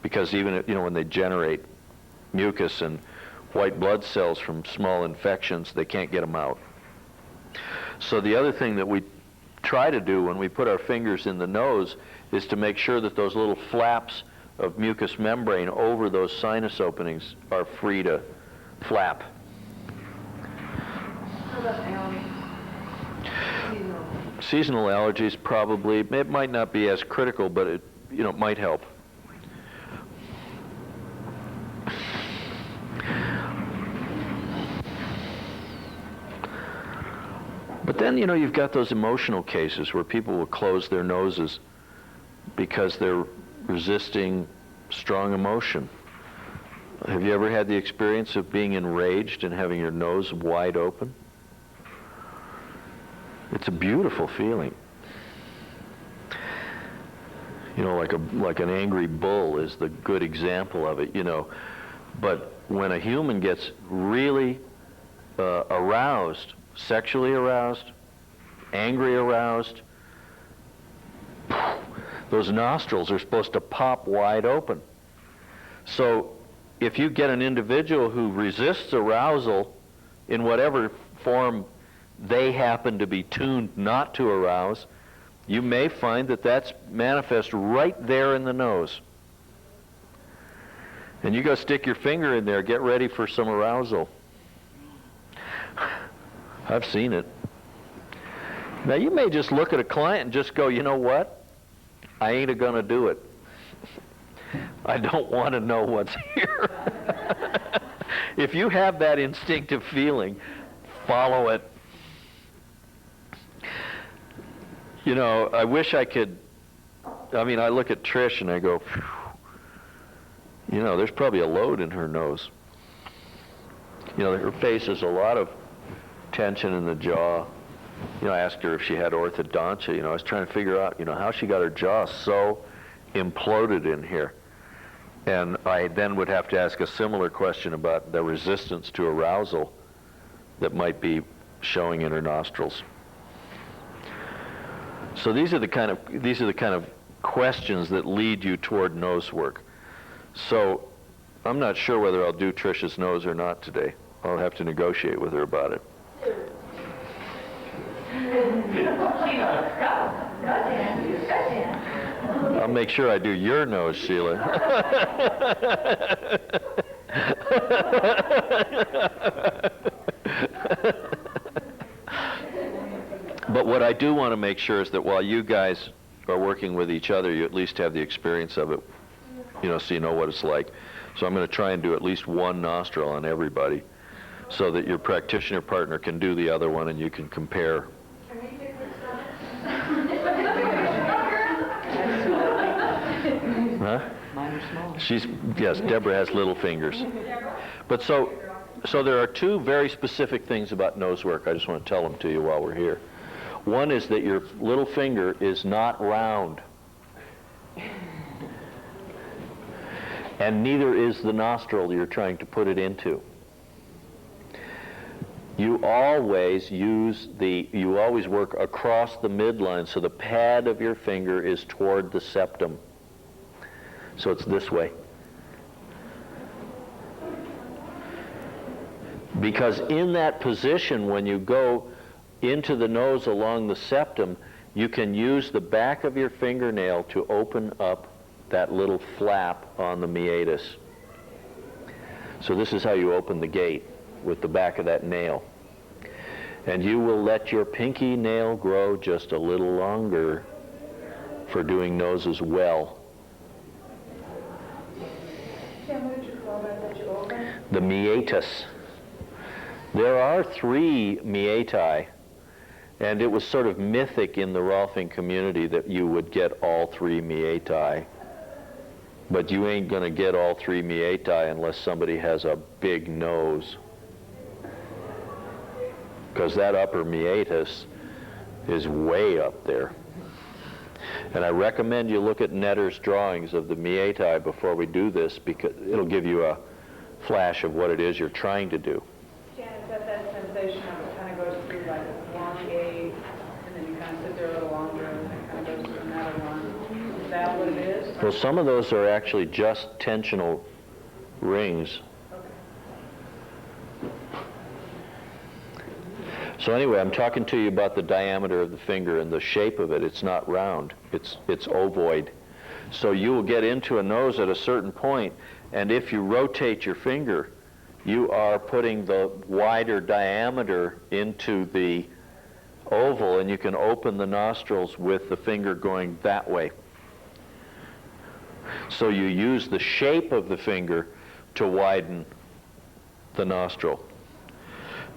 because even when they generate mucus and white blood cells from small infections, they can't get them out. So the other thing that we try to do when we put our fingers in the nose is to make sure that those little flaps of mucous membrane over those sinus openings are free to flap. How about Seasonal allergies probably, it might not be as critical, but it, might help. But then, you've got those emotional cases where people will close their noses because they're resisting strong emotion. Have you ever had the experience of being enraged and having your nose wide open? It's a beautiful feeling. Like an angry bull is the good example of it, But when a human gets really aroused, sexually aroused, angry aroused, those nostrils are supposed to pop wide open. So if you get an individual who resists arousal in whatever form they happen to be tuned not to arouse, you may find that that's manifest right there in the nose. And you go stick your finger in there, get ready for some arousal. I've seen it. Now you may just look at a client and just go, you know what? I ain't gonna do it. I don't want to know what's here. If you have that instinctive feeling, follow it. I wish I could, I look at Trish and I go, there's probably a load in her nose. Her face has a lot of tension in the jaw. I asked her if she had orthodontia. I was trying to figure out, how she got her jaw so imploded in here. And I then would have to ask a similar question about the resistance to arousal that might be showing in her nostrils. So these are the kind of questions that lead you toward nose work. So I'm not sure whether I'll do Trish's nose or not today. I'll have to negotiate with her about it. I'll make sure I do your nose, Sheila. But what I do want to make sure is that while you guys are working with each other, you at least have the experience of it, so you know what it's like. So I'm going to try and do at least one nostril on everybody so that your practitioner partner can do the other one and you can compare. Huh? Mine are small. Yes, Deborah has little fingers. But so there are two very specific things about nose work. I just want to tell them to you while we're here. One is that your little finger is not round. And neither is the nostril you're trying to put it into. You always work across the midline, so the pad of your finger is toward the septum. So it's this way. Because in that position, when you go into the nose along the septum, you can use the back of your fingernail to open up that little flap on the meatus. So this is how you open the gate, with the back of that nail. And you will let your pinky nail grow just a little longer for doing noses well. Tim, what did you call that you open? The meatus. There are 3 meati, and it was sort of mythic in the Rolfing community that you would get all 3 meati. But you ain't going to get all 3 meati unless somebody has a big nose. Because that upper meatus is way up there. And I recommend you look at Netter's drawings of the meati before we do this, because it'll give you a flash of what it is you're trying to do. Jan, is that sensation of it kind of goes through like a elongate, and then you kind of sit there a little longer, and then it kind of goes through another one? Is that what it is? Well, some of those are actually just tensional rings. So anyway, I'm talking to you about the diameter of the finger and the shape of it. It's not round. It's ovoid. So you will get into a nose at a certain point, and if you rotate your finger, you are putting the wider diameter into the oval, and you can open the nostrils with the finger going that way. So you use the shape of the finger to widen the nostril.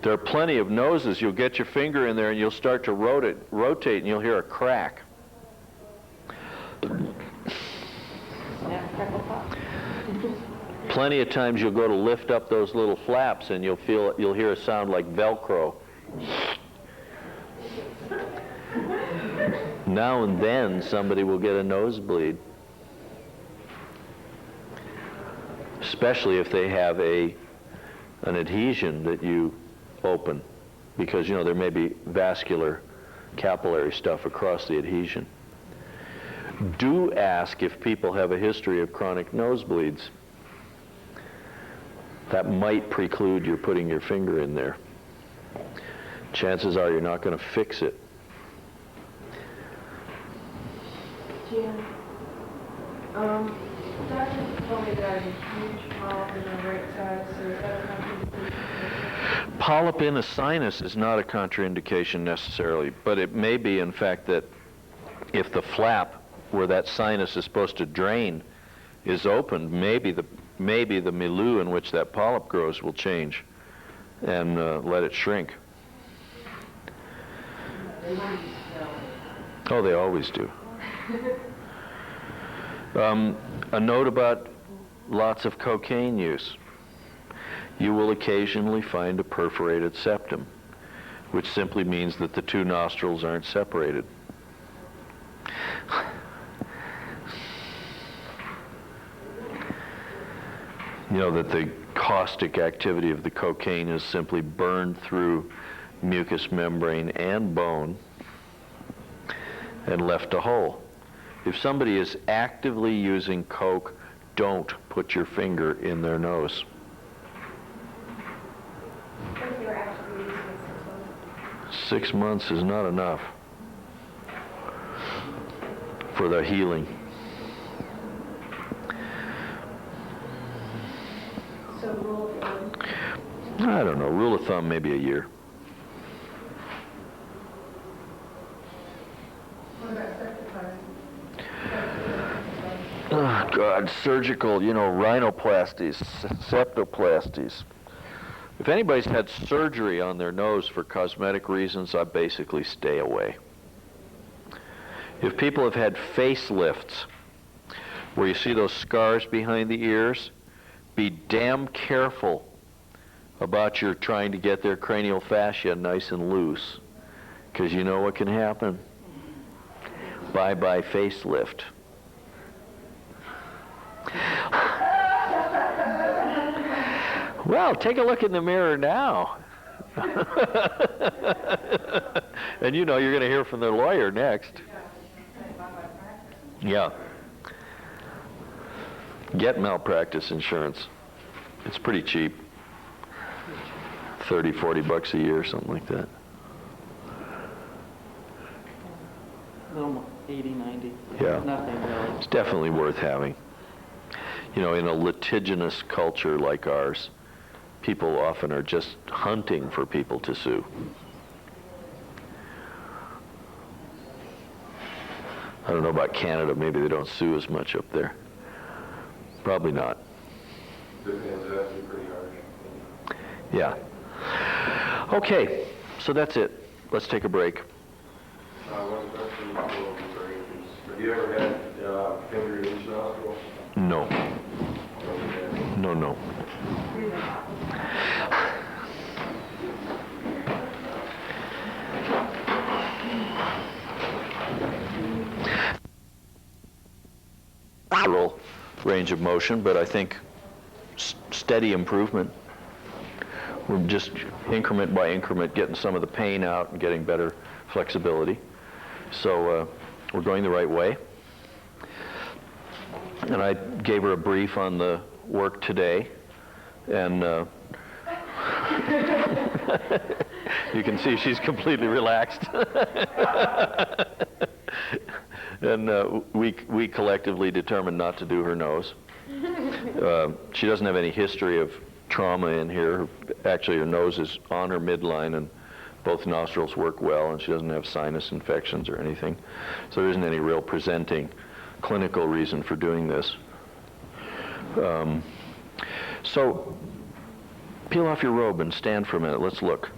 There are plenty of noses. You'll get your finger in there and you'll start to rotate, and you'll hear a crack. Plenty of times you'll go to lift up those little flaps and you'll hear a sound like Velcro. Now and then somebody will get a nosebleed, especially if they have an adhesion that you open, because there may be vascular capillary stuff across the adhesion. Do ask if people have a history of chronic nosebleeds. That might preclude your putting your finger in there. Chances are you're not going to fix it. Jan, doctor told me that I have a huge polyp in my right side, so is that a contraindication? Polyp in a sinus is not a contraindication necessarily, but it may be, in fact, that if the flap where that sinus is supposed to drain is opened, maybe the milieu in which that polyp grows will change and let it shrink. Oh, they always do. A note about lots of cocaine use. You will occasionally find a perforated septum, which simply means that the two nostrils aren't separated. That the caustic activity of the cocaine is simply burned through mucous membrane and bone and left a hole. If somebody is actively using coke, don't put your finger in their nose. What if you were actually using it 6 months? 6 months is not enough for the healing. So rule of thumb. I don't know, rule of thumb, maybe a year. What about septicizing? Oh, God, surgical, rhinoplasties, septoplasties. If anybody's had surgery on their nose for cosmetic reasons, I basically stay away. If people have had facelifts, where you see those scars behind the ears, be damn careful about your trying to get their cranial fascia nice and loose, because you know what can happen. Bye-bye facelift. Well, take a look in the mirror now. And you're going to hear from the lawyer next. Yeah. Get malpractice insurance. It's pretty cheap. 30, 40 bucks a year, something like that. Little 80, 90. Yeah. Nothing really. It's definitely worth having. In a litigious culture like ours, people often are just hunting for people to sue. I don't know about Canada. Maybe they don't sue as much up there. Probably not. Depends, that'd be pretty harsh. Yeah. Okay, so that's it. Let's take a break. One question before we break is, have you ever had finger in each nostril? No. Okay. No. Lateral range of motion, but I think steady improvement. We're just increment by increment getting some of the pain out and getting better flexibility. So we're going the right way. And I gave her a brief on the work today, and you can see she's completely relaxed. And we collectively determined not to do her nose. She doesn't have any history of trauma in here. Actually, her nose is on her midline, and Both nostrils work well, and she doesn't have sinus infections or anything. So there isn't any real presenting clinical reason for doing this. So peel off your robe and stand for a minute. Let's look.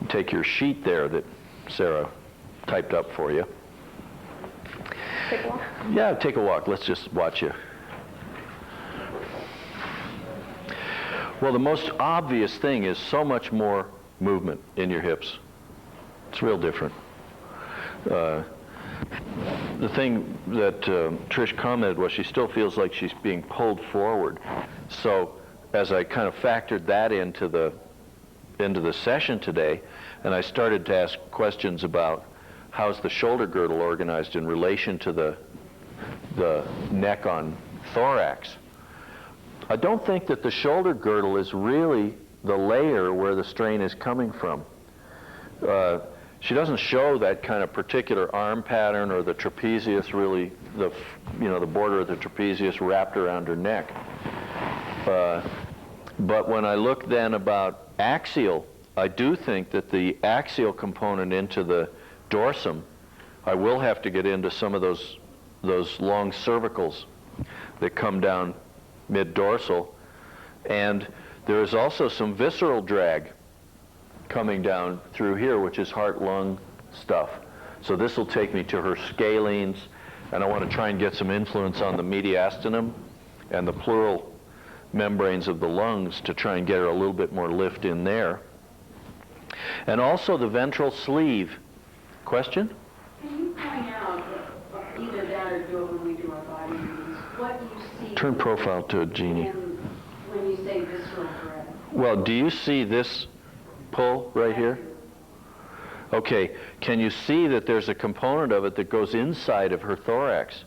Take your sheet there that Sarah typed up for you. Take a walk. Yeah, take a walk. Let's just watch you. Well, the most obvious thing is so much more movement in your hips. It's real different. The thing that Trish commented was she still feels like she's being pulled forward. So as I kind of factored that into the session today, and I started to ask questions about how's the shoulder girdle organized in relation to the neck on thorax, I don't think that the shoulder girdle is really the layer where the strain is coming from. She doesn't show that kind of particular arm pattern or the trapezius really, the border of the trapezius wrapped around her neck. But when I look then about axial, I do think that the axial component into the dorsum, I will have to get into some of those long cervicals that come down mid-dorsal, and there is also some visceral drag coming down through here, which is heart-lung stuff. So this will take me to her scalenes, and I want to try and get some influence on the mediastinum and the pleural membranes of the lungs to try and get her a little bit more lift in there. And also the ventral sleeve. Question? Can you point out, either that or do it when we do our body readings, what you see? Turn profile to Jeannie. When you say visceral drag? Well, do you see this pull right here? Okay, can you see that there's a component of it that goes inside of her thorax?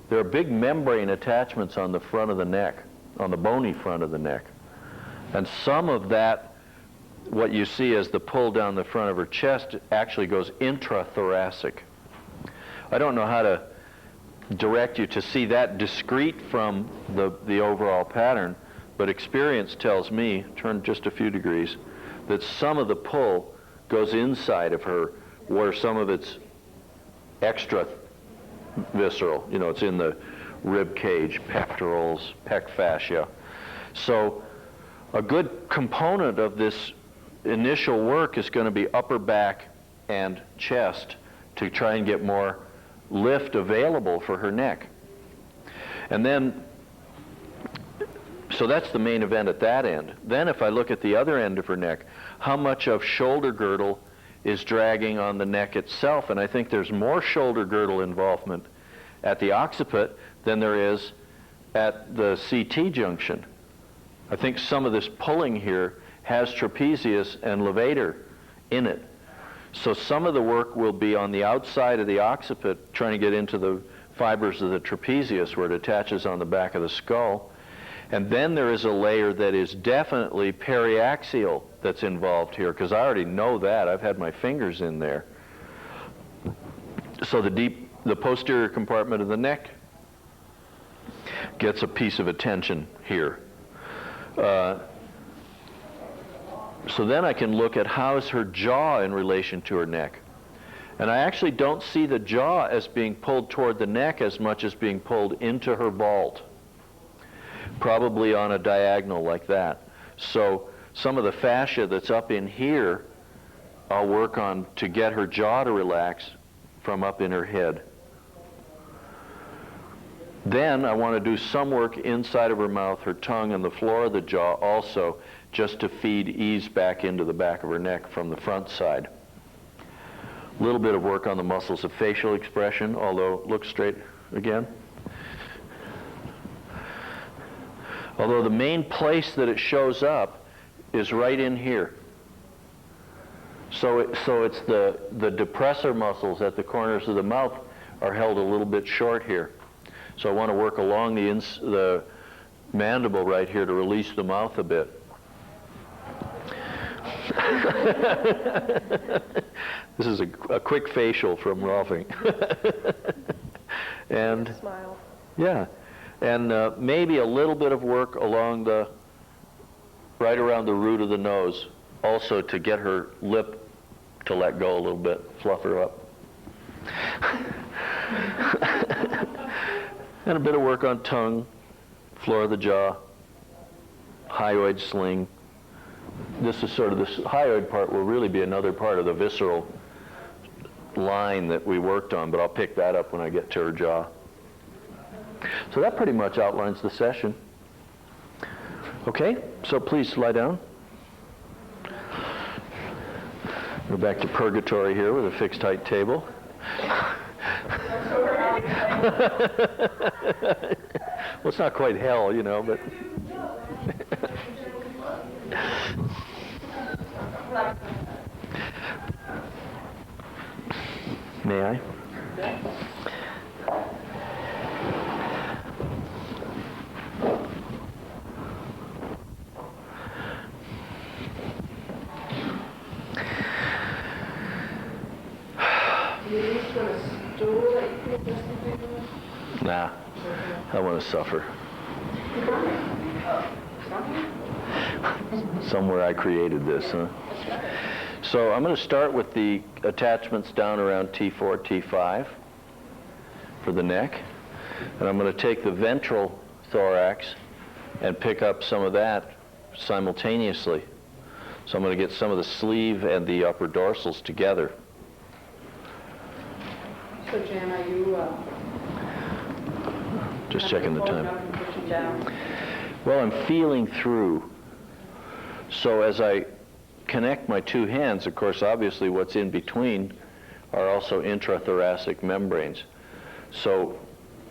There are big membrane attachments on the front of the neck, on the bony front of the neck. And some of that, what you see as the pull down the front of her chest, actually goes intrathoracic. I don't know how to direct you to see that discrete from the overall pattern, but experience tells me, turn just a few degrees, that some of the pull goes inside of her where some of it's extra visceral. You know, it's in the rib cage, pectorals, pec fascia. So a good component of this initial work is going to be upper back and chest to try and get more lift available for her neck. And then, so that's the main event at that end. Then if I look at the other end of her neck, how much of shoulder girdle is dragging on the neck itself? And I think there's more shoulder girdle involvement at the occiput than there is at the CT junction. I think some of this pulling here has trapezius and levator in it. So some of the work will be on the outside of the occiput, trying to get into the fibers of the trapezius where it attaches on the back of the skull. And then there is a layer that is definitely periaxial that's involved here, because I already know that. I've had my fingers in there. So the posterior compartment of the neck gets a piece of attention here. So then I can look at how is her jaw in relation to her neck. And I actually don't see the jaw as being pulled toward the neck as much as being pulled into her vault. Probably on a diagonal like that. So some of the fascia that's up in here, I'll work on to get her jaw to relax from up in her head. Then I want to do some work inside of her mouth, her tongue, and the floor of the jaw also, just to feed ease back into the back of her neck from the front side. A little bit of work on the muscles of facial expression, although look straight again. Although the main place that it shows up is right in here. So it's the depressor muscles at the corners of the mouth are held a little bit short here. So I want to work along the mandible right here to release the mouth a bit. This is a quick facial from Rolfing. And Smile. yeah, and maybe a little bit of work along right around the root of the nose also to get her lip to let go a little bit, fluff her up. And a bit of work on tongue, floor of the jaw, hyoid sling. This is sort of, this hyoid part will really be another part of the visceral line that we worked on, but I'll pick that up when I get to her jaw. So that pretty much outlines the session. Okay, so please lie down. We're back to purgatory here with a fixed height table. Well, it's not quite hell, you know, but... May I? Do you use for a stool that you put this in? Nah, I want to suffer. Somewhere I created this, huh? So I'm going to start with the attachments down around T4, T5 for the neck. And I'm going to take the ventral thorax and pick up some of that simultaneously. So I'm going to get some of the sleeve and the upper dorsals together. So Jan, are you, Just checking the time. pushing down? Well, I'm feeling through. So as I connect my two hands, of course, obviously what's in between are also intrathoracic membranes. So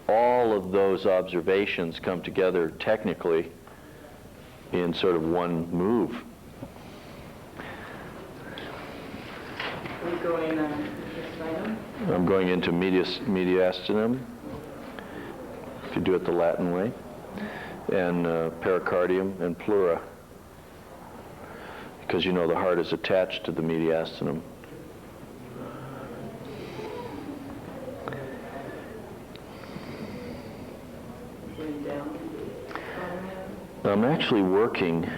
all of those observations come together technically in sort of one move. Are you going, this item? I'm going into mediastinum, if you do it the Latin way, and pericardium and pleura, because you know the heart is attached to the mediastinum. Going down? I'm actually working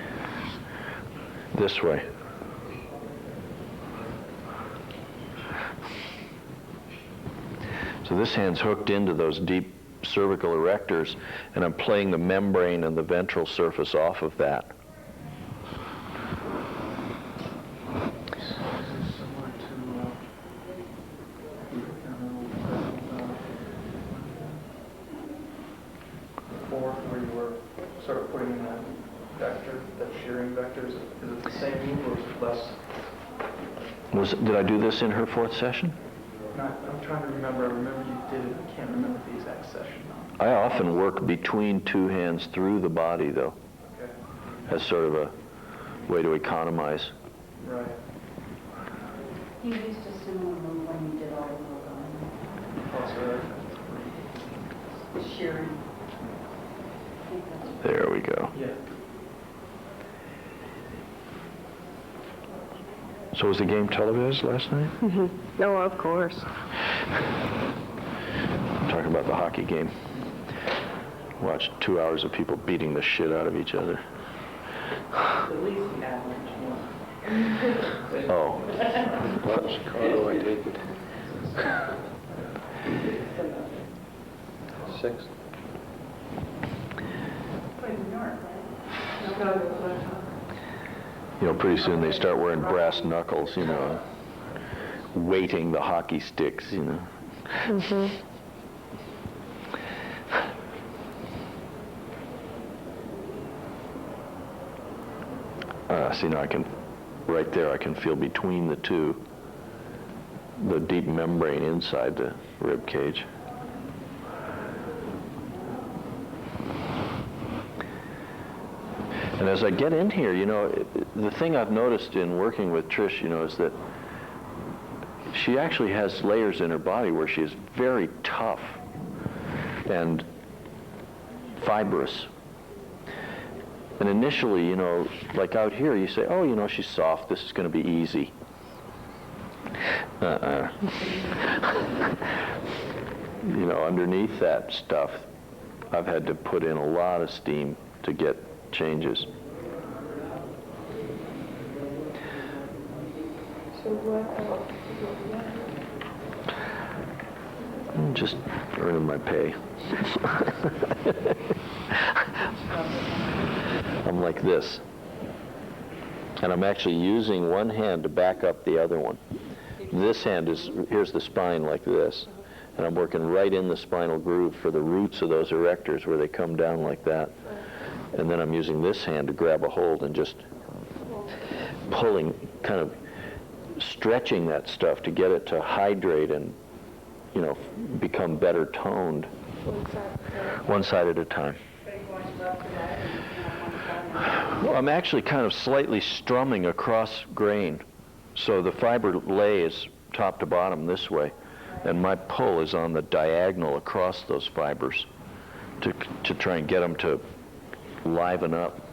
this way. So this hand's hooked into those deep cervical erectors, and I'm playing the membrane and the ventral surface off of that. Similar to before, where you were sort of putting that vector, that shearing vector, is it the same move or is it less? Did I do this in her fourth session? I'm trying to remember. I remember you did it. I can't remember the exact session now. I often work between two hands through the body, though, Okay. as sort of a way to economize. Right. You used a similar move when you did all the work on Also, the shearing. There we go. yeah. So was the game televised last night? No, of course. Talking about the hockey game. Watched 2 hours of people beating the shit out of each other. At least the average one. Oh. Well, Chicago, I take it. 6. You know, pretty soon they start wearing brass knuckles, you know, weighting the hockey sticks, you know. See, now I can, right there, I can feel between the two, the deep membrane inside the rib cage. And as I get in here, you know, the thing I've noticed in working with Trish, you know, is that she actually has layers in her body where she is very tough and fibrous. And initially, you know, like out here, you say, oh, you know, she's soft, this is going to be easy. You know, underneath that stuff, I've had to put in a lot of steam to get changes. So what else is it? I'm just earning my pay. I'm like this. And I'm actually using one hand to back up the other one. This hand is, here's the spine like this. And I'm working right in the spinal groove for the roots of those erectors where they come down like that. And then I'm using this hand to grab a hold and just pulling, kind of stretching that stuff to get it to hydrate and, you know, become better toned. One side at a time. Well, I'm actually kind of slightly strumming across grain. So the fiber lays top to bottom this way, and my pull is on the diagonal across those fibers to try and get them to liven up.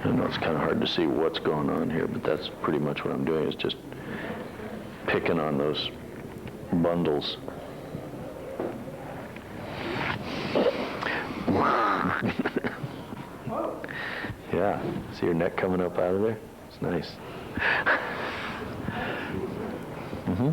I know it's kind of hard to see what's going on here, but that's pretty much what I'm doing, is just picking on those bundles. Yeah, see your neck coming up out of there? It's nice. Mm-hmm.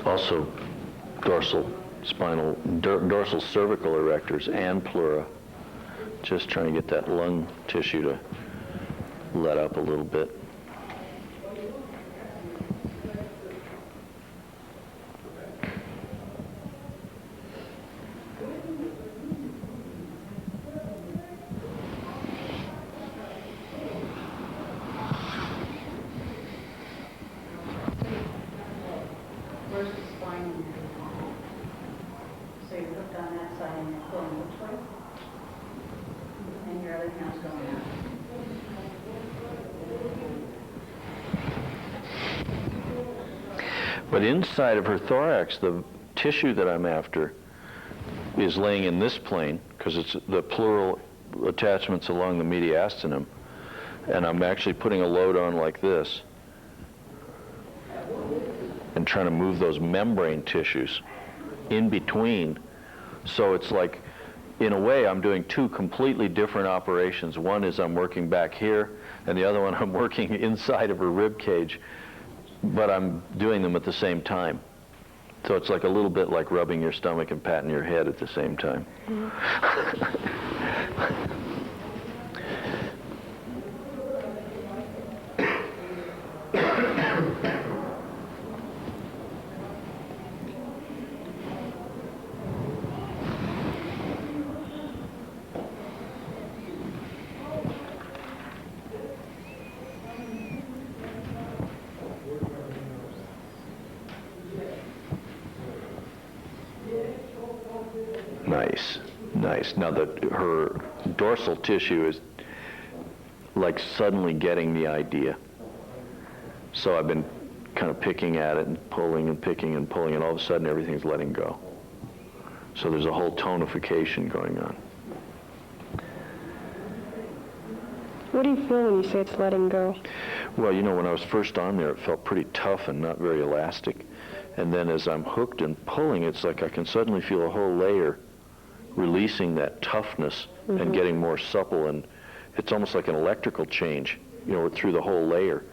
Also, dorsal cervical erectors and pleura. Just trying to get that lung tissue to let up a little bit. Where's the spine? So you hooked on that side and you're pulling which way? And your other hand's going out. But inside of her thorax, the tissue that I'm after is laying in this plane, because it's the pleural attachments along the mediastinum, and I'm actually putting a load on like this and trying to move those membrane tissues in between. So it's like, in a way, I'm doing two completely different operations. One is I'm working back here, and the other one I'm working inside of her rib cage, but I'm doing them at the same time. So it's like a little bit like rubbing your stomach and patting your head at the same time. Nice, nice. Now her dorsal tissue is like suddenly getting the idea. So I've been kind of picking at it and pulling and picking and pulling, and all of a sudden everything's letting go. So there's a whole tonification going on. What do you feel when you say it's letting go? Well, you know, when I was first on there, it felt pretty tough and not very elastic. And then as I'm hooked and pulling, it's like I can suddenly feel a whole layer releasing that toughness and getting more supple, and it's almost like an electrical change, you know, through the whole layer.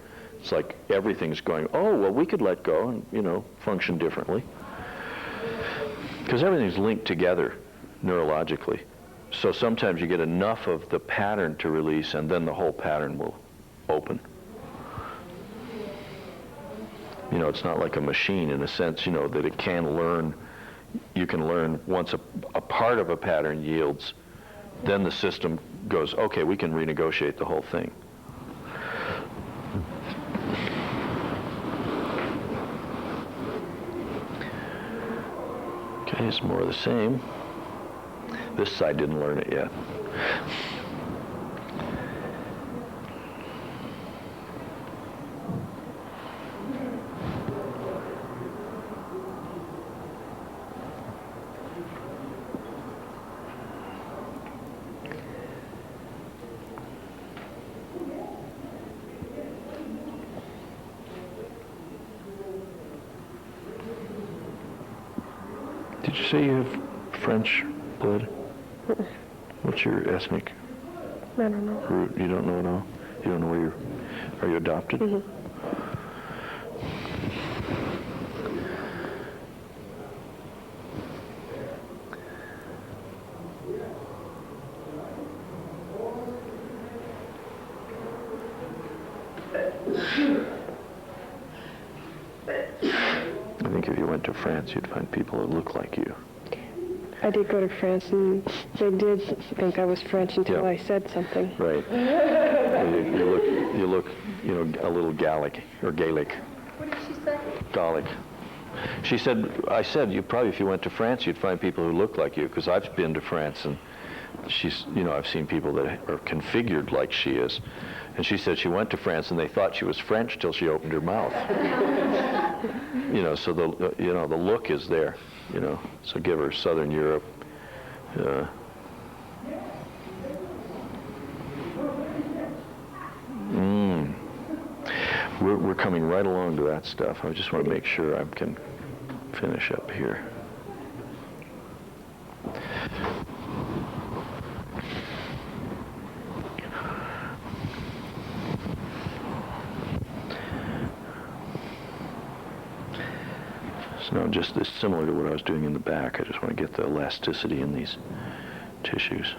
It's like everything's going, oh, well, we could let go and, you know, function differently. Because everything's linked together neurologically. So sometimes you get enough of the pattern to release, and then the whole pattern will open. You know, it's not like a machine in a sense, you know, that it can learn. You can learn once a part of a pattern yields, then the system goes, okay, we can renegotiate the whole thing. Okay, it's more of the same. This side didn't learn it yet. Did you say you have French blood? What's your ethnic I don't know. root? You don't know at all? You don't know where you're... Are you adopted? Mm-hmm. I think if you went to France, you'd find people who look like you. I did go to France, and they did think I was French until Yeah. I said something. Right. You look, you know, a little Gallic, or Gaelic. What did she say? Gallic. She said, I said, you probably, if you went to France, you'd find people who look like you, because I've been to France, and she's, you know, I've seen people that are configured like she is. And she said she went to France, and they thought she was French till she opened her mouth. You know, so the, you know, the look is there, you know. So give her Southern Europe. We're coming right along to that stuff. I just want to make sure I can finish up here. So now just this similar to what I was doing in the back. I just want to get the elasticity in these tissues.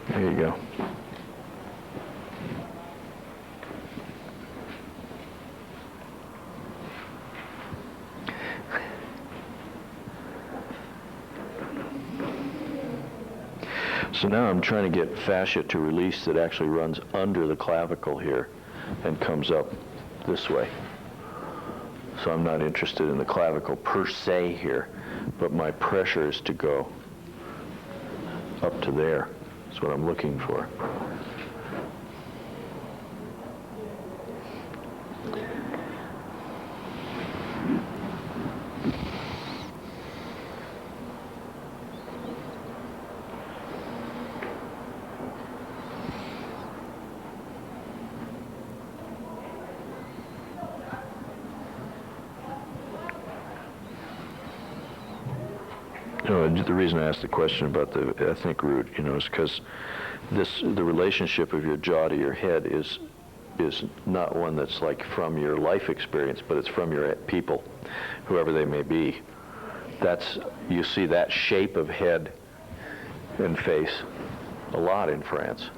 There you go. So now I'm trying to get fascia to release that actually runs under the clavicle here and comes up this way. So I'm not interested in the clavicle per se here, but my pressure is to go up to there. That's what I'm looking for. You know, the reason I asked the question about the ethnic root, you know, is because the relationship of your jaw to your head is not one that's like from your life experience, but it's from your people, whoever they may be. You see that shape of head and face a lot in France.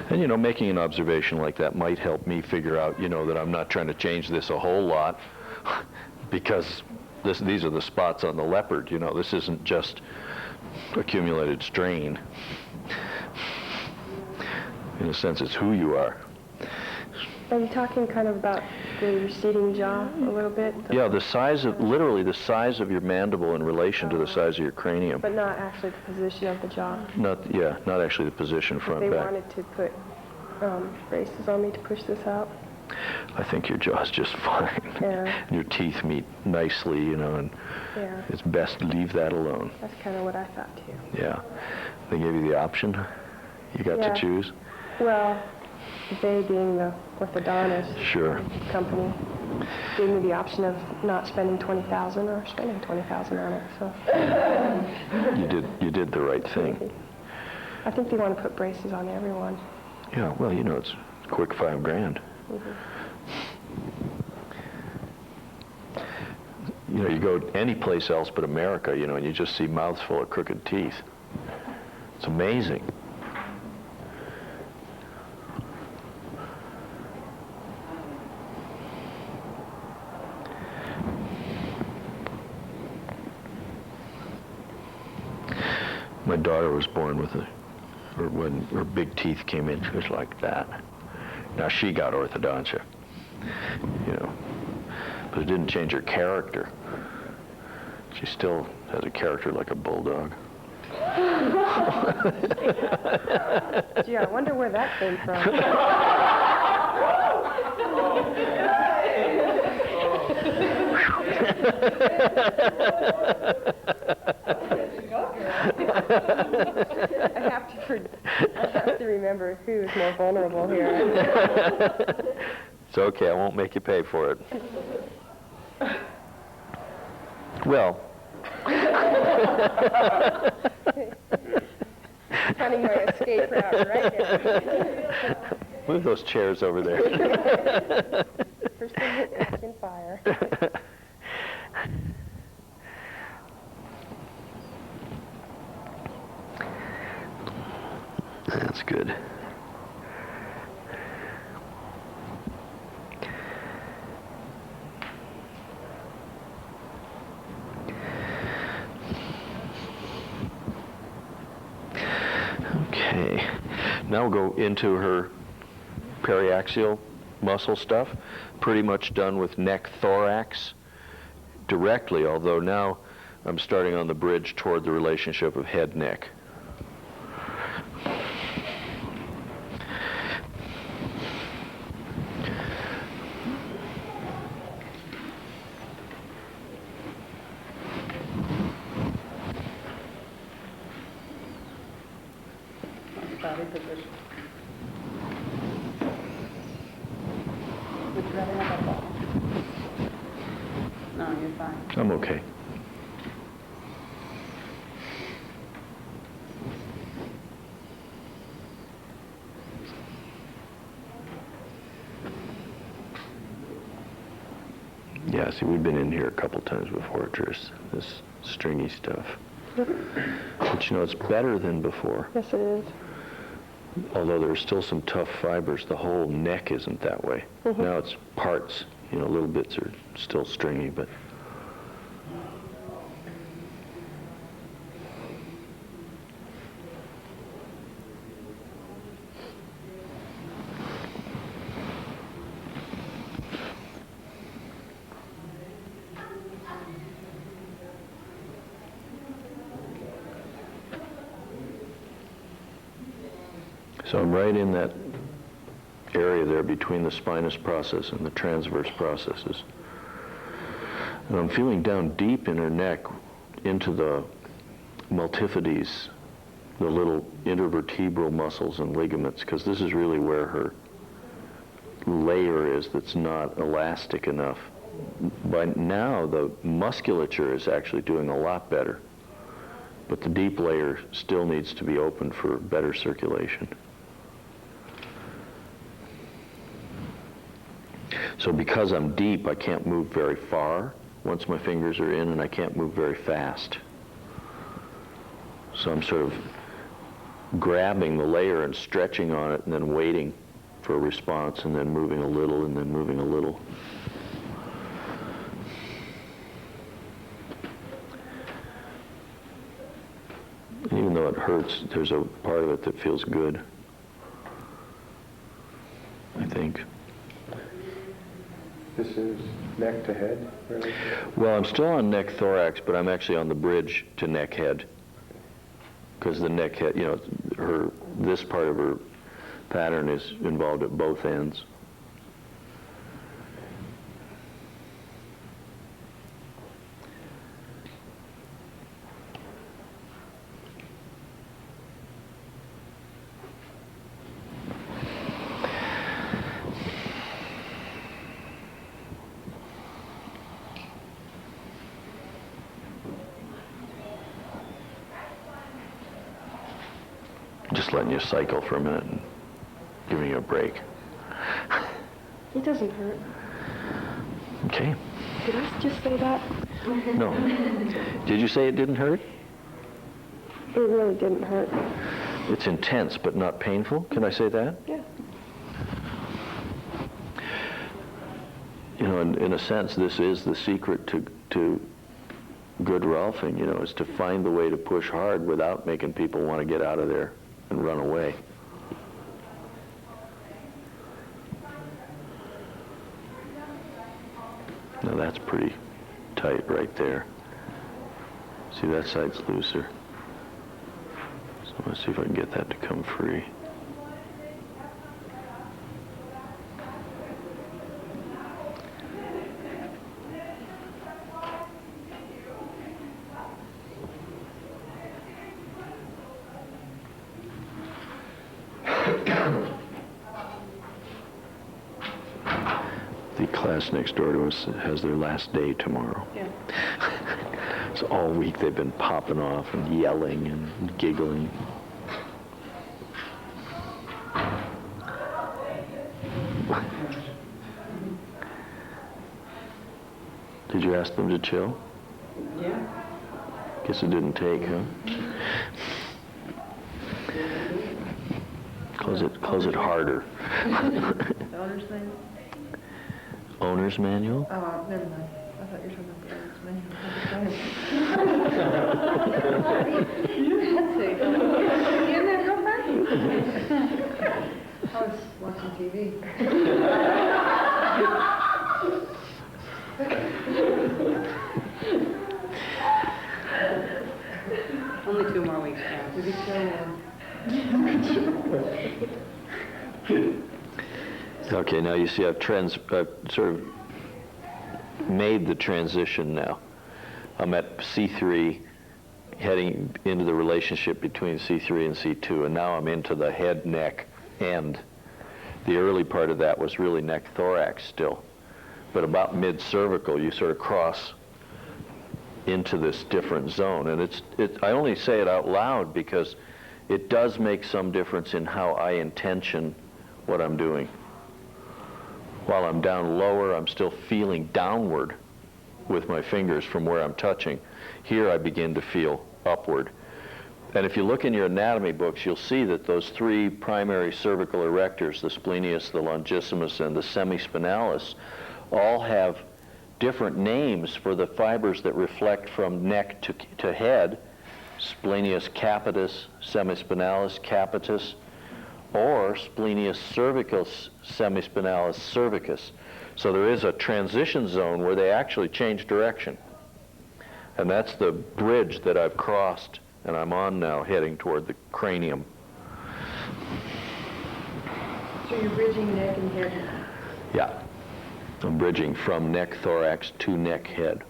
And, you know, making an observation like that might help me figure out, you know, that I'm not trying to change this a whole lot because these are the spots on the leopard, you know. This isn't just accumulated strain. In a sense, it's who you are. Are you talking kind of about the receding jaw a little bit? Yeah, the size of, literally the size of your mandible in relation to the size of your cranium. But not actually the position of the jaw. Not actually the position front They back. wanted to put braces on me to push this out. I think your jaw's just fine. Yeah. Your teeth meet nicely, you know, and Yeah, it's best to leave that alone. that's kind of what I thought too. Yeah. They gave you the option. You got Yeah. to choose. Well, they being the orthodontist Sure. company, gave me the option of not spending $20,000 or spending $20,000 on it. So You did the right thing. I think they want to put braces on everyone. Yeah. Well, you know, it's a quick $5,000. You know, you go any place else but America, you know, and you just see mouths full of crooked teeth. It's amazing. My daughter was born with or when her big teeth came in, she was like that. Now she got orthodontia, you know, but it didn't change her character. She still has a character like a bulldog. Gee, I wonder where that came from. I have to remember who is more vulnerable here. It's okay, I won't make you pay for it. Well. Finding my escape route right now. Move those chairs over there. First thing hit catching fire. That's good. Okay, now we'll go into her periaxial muscle stuff. Pretty much done with neck thorax directly, although now I'm starting on the bridge toward the relationship of head-neck. Body position. Would you rather have a ball? No, you're fine. I'm okay. Yeah, see, we've been in here a couple times before, Trish, this stringy stuff. But you know, it's better than before. Yes, it is. Although there's still some tough fibers, the whole neck isn't that way. Now it's parts, you know, little bits are still stringy, but... So I'm right in that area there between the spinous process and the transverse processes. And I'm feeling down deep in her neck into the multifidus, the little intervertebral muscles and ligaments, because this is really where her layer is that's not elastic enough. By now, the musculature is actually doing a lot better, but the deep layer still needs to be opened for better circulation. So because I'm deep, I can't move very far once my fingers are in, and I can't move very fast. So I'm sort of grabbing the layer and stretching on it and then waiting for a response and then moving a little and then moving a little. And even though it hurts, there's a part of it that feels good, I think. This is neck to head, really? Well, I'm still on neck thorax, but I'm actually on the bridge to neck head. Because the neck head, you know, this part of her pattern is involved at both ends. Just letting you cycle for a minute and giving you a break. It doesn't hurt. Okay. Did I just say that? No. Did you say it didn't hurt? It really didn't hurt. It's intense but not painful. Can I say that? Yeah. You know, in a sense, this is the secret to good Rolfing, you know, is to find the way to push hard without making people want to get out of there and run away. Now that's pretty tight right there. See, that side's looser. So let's see if I can get that to come free. The class next door to us has their last day tomorrow. Yeah. So all week they've been popping off and yelling and giggling. Did you ask them to chill? Yeah. Guess it didn't take, huh? Close it harder. The owner's thing? Owner's manual? Oh, never mind. I thought you were talking about the owner's manual. You there, girlfriend? I was watching TV. Only 2 more weeks, yeah. Did he show Okay, now you see I've sort of made the transition now. I'm at C3, heading into the relationship between C3 and C2, and now I'm into the head, neck, end. The early part of that was really neck thorax still, but about mid-cervical you sort of cross into this different zone, and I only say it out loud because it does make some difference in how I intention what I'm doing. While I'm down lower, I'm still feeling downward with my fingers from where I'm touching. Here I begin to feel upward. And if you look in your anatomy books, you'll see that those 3 primary cervical erectors, the splenius, the longissimus, and the semispinalis, all have different names for the fibers that reflect from neck to head: splenius capitis, semispinalis capitis, or splenius cervicus, semispinalis cervicus. So there is a transition zone where they actually change direction. And that's the bridge that I've crossed, and I'm on now, heading toward the cranium. So you're bridging neck and head. Yeah. I'm bridging from neck thorax to neck head.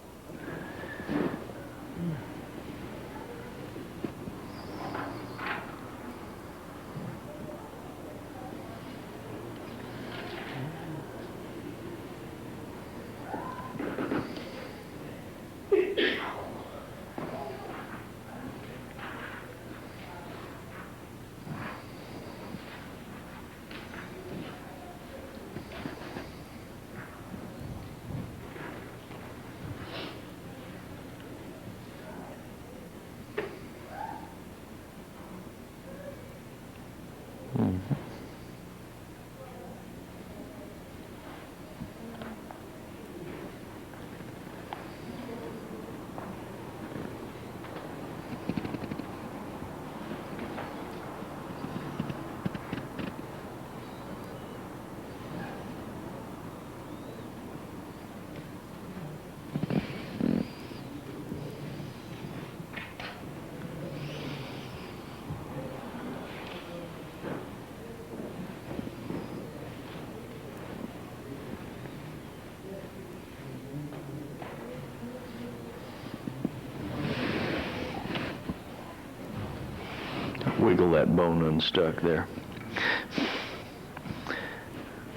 Wiggle that bone unstuck there.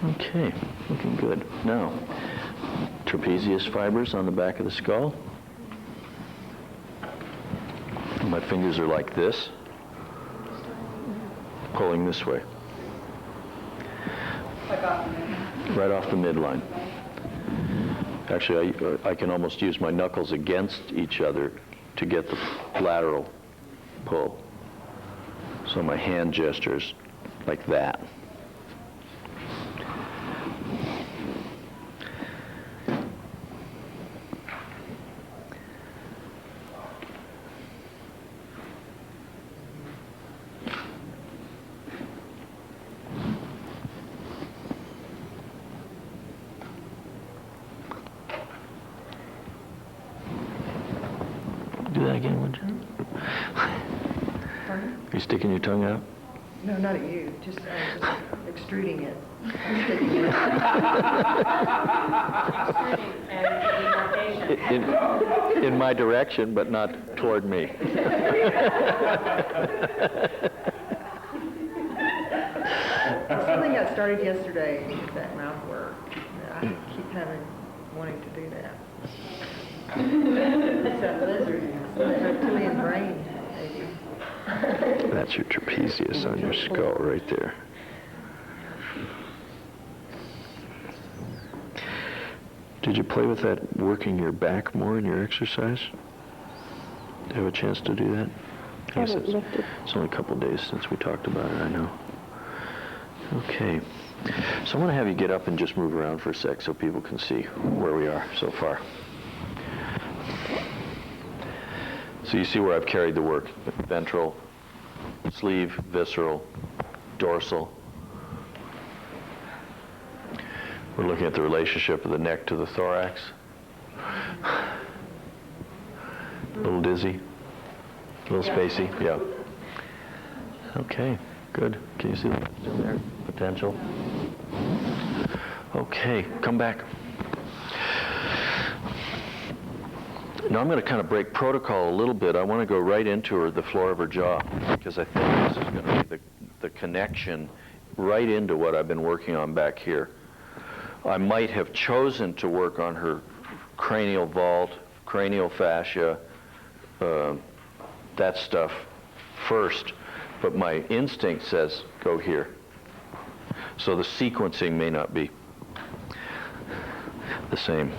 Okay, looking good. Now, trapezius fibers on the back of the skull. My fingers are like this. going this way. Right off the midline. Actually, I can almost use my knuckles against each other to get the lateral pull. So my hand gestures like that. Do that again, would you? Pardon? Are you sticking your tongue out? No, not at you, just extruding it. I'm sticking it. In my direction, but not toward me. Something got started yesterday with that mouth work. I keep wanting to do that. It's that lizard, it's that reptilian brain, maybe. That's your trapezius on your skull right there. Did you play with that, working your back more in your exercise? Do you have a chance to do that? I haven't lifted. It's only a couple days since we talked about it, I know. Okay. So I want to have you get up and just move around for a sec so people can see where we are so far. So you see where I've carried the work: ventral, sleeve, visceral, dorsal. We're looking at the relationship of the neck to the thorax. A little dizzy, a little spacey, yeah. Okay, good. Can you see the in there? Potential. Okay, come back. Now I'm going to kind of break protocol a little bit. I want to go right into the floor of her jaw, because I think this is going to be the connection right into what I've been working on back here. I might have chosen to work on her cranial vault, cranial fascia, that stuff first, but my instinct says go here. So the sequencing may not be the same.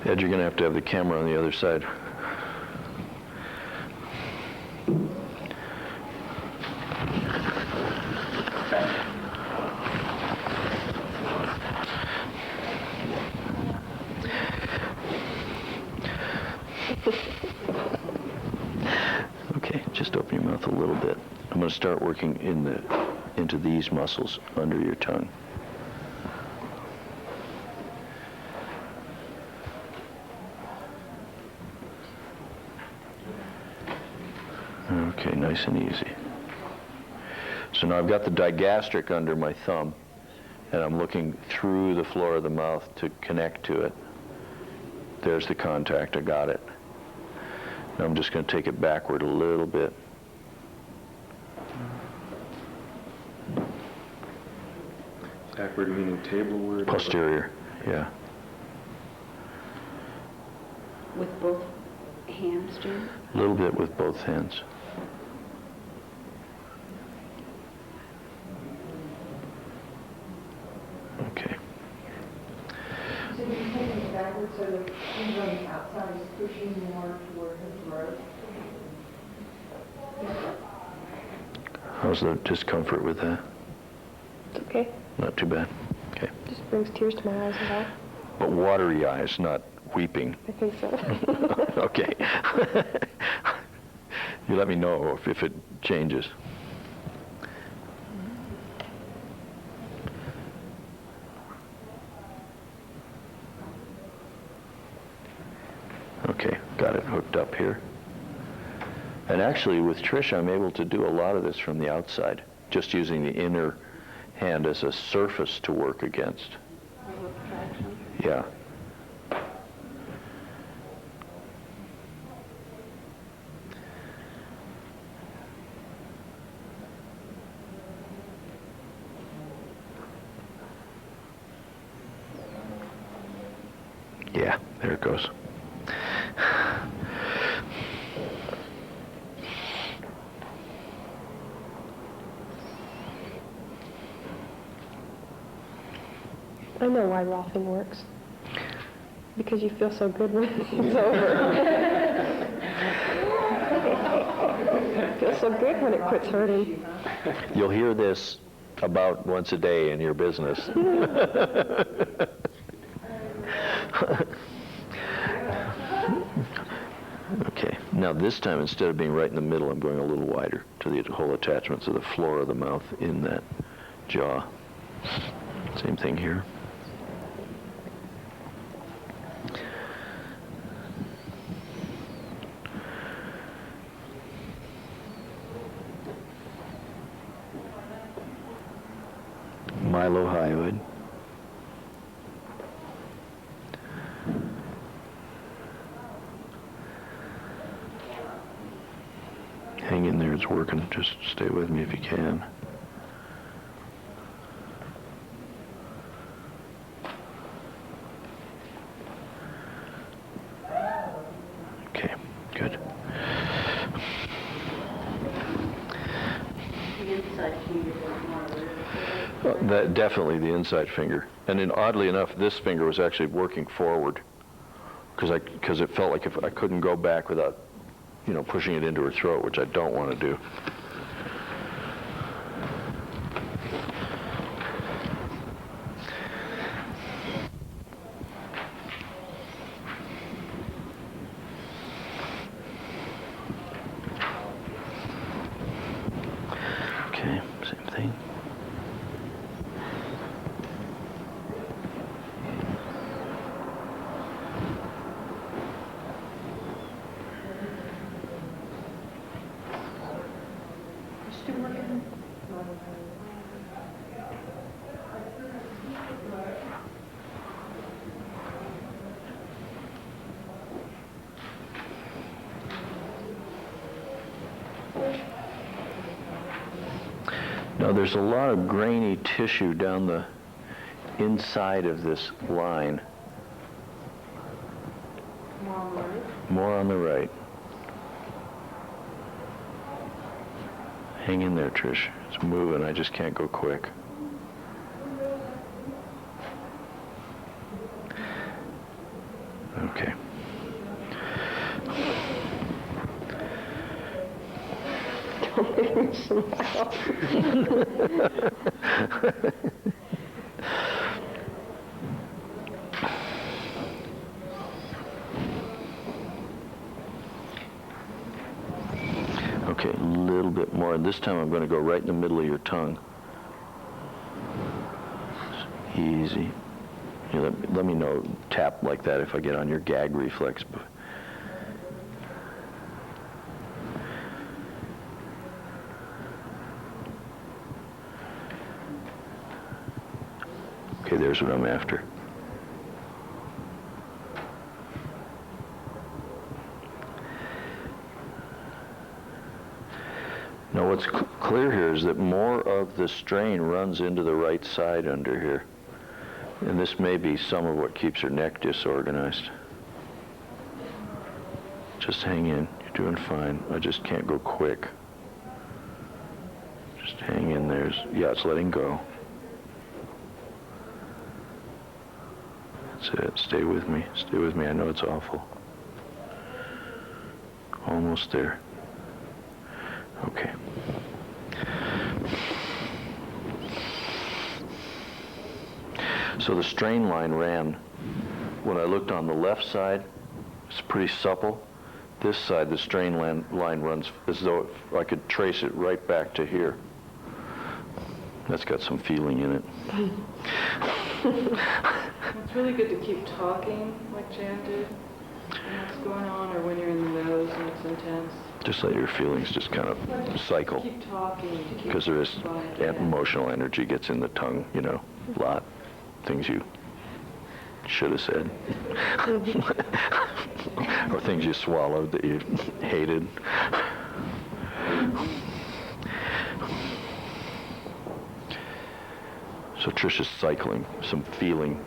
Ed, you're going to have the camera on the other side. Okay, just open your mouth a little bit. I'm going to start working into these muscles under your tongue. Okay, nice and easy. So now I've got the digastric under my thumb, and I'm looking through the floor of the mouth to connect to it. There's the contact, I got it. Now I'm just going to take it backward a little bit. Backward meaning tableward? Posterior, yeah. With both hands, Jim? A little bit with both hands. Okay. So you're taking it backwards so the finger on the outside is pushing more toward his throat? How's the discomfort with that? It's okay. Not too bad. Okay. Just brings tears to my eyes and all. But watery eyes, not weeping. I think so. Okay. You let me know if it changes. Okay, got it hooked up here. And actually with Trish, I'm able to do a lot of this from the outside, just using the inner hand as a surface to work against. Yeah. Yeah, there it goes. I know why Rolfing works. Because you feel so good when it's over. You feel so good when it quits hurting. You'll hear this about once a day in your business. Okay, now this time, instead of being right in the middle, I'm going a little wider to the whole attachment, to the floor of the mouth in that jaw. Same thing here. Mylohyoid. Hang in there, it's working. Just stay with me if you can. Okay, good. That definitely the inside finger, and then oddly enough, this finger was actually working forward because it felt like if I couldn't go back without, pushing it into her throat, which I don't want to do. Okay, same thing. Now there's a lot of grainy tissue down the inside of this line. More on the right? More on the right. Hang in there, Trish. It's moving. I just can't go quick. Okay. Don't make me smile. Okay, a little bit more. This time I'm going to go right in the middle of your tongue. Easy. Let me know, tap like that if I get on your gag reflex. Okay, there's what I'm after. Now what's clear here is that more of the strain runs into the right side under here. And this may be some of what keeps her neck disorganized. Just hang in. You're doing fine. I just can't go quick. Just hang in there. Yeah, it's letting go. That's it. Stay with me. Stay with me. I know it's awful. Almost there. Okay. So the strain line ran, when I looked on the left side, it's pretty supple. This side, the strain line runs as though I could trace it right back to here. That's got some feeling in it. It's really good to keep talking, like Jan did, when what's going on, or when you're in the nose and it's intense. Just let your feelings just kind of cycle. Keep talking. Because there is emotional energy gets in the tongue, a lot. Things you should have said. Or things you swallowed that you hated. So Trisha's cycling some feeling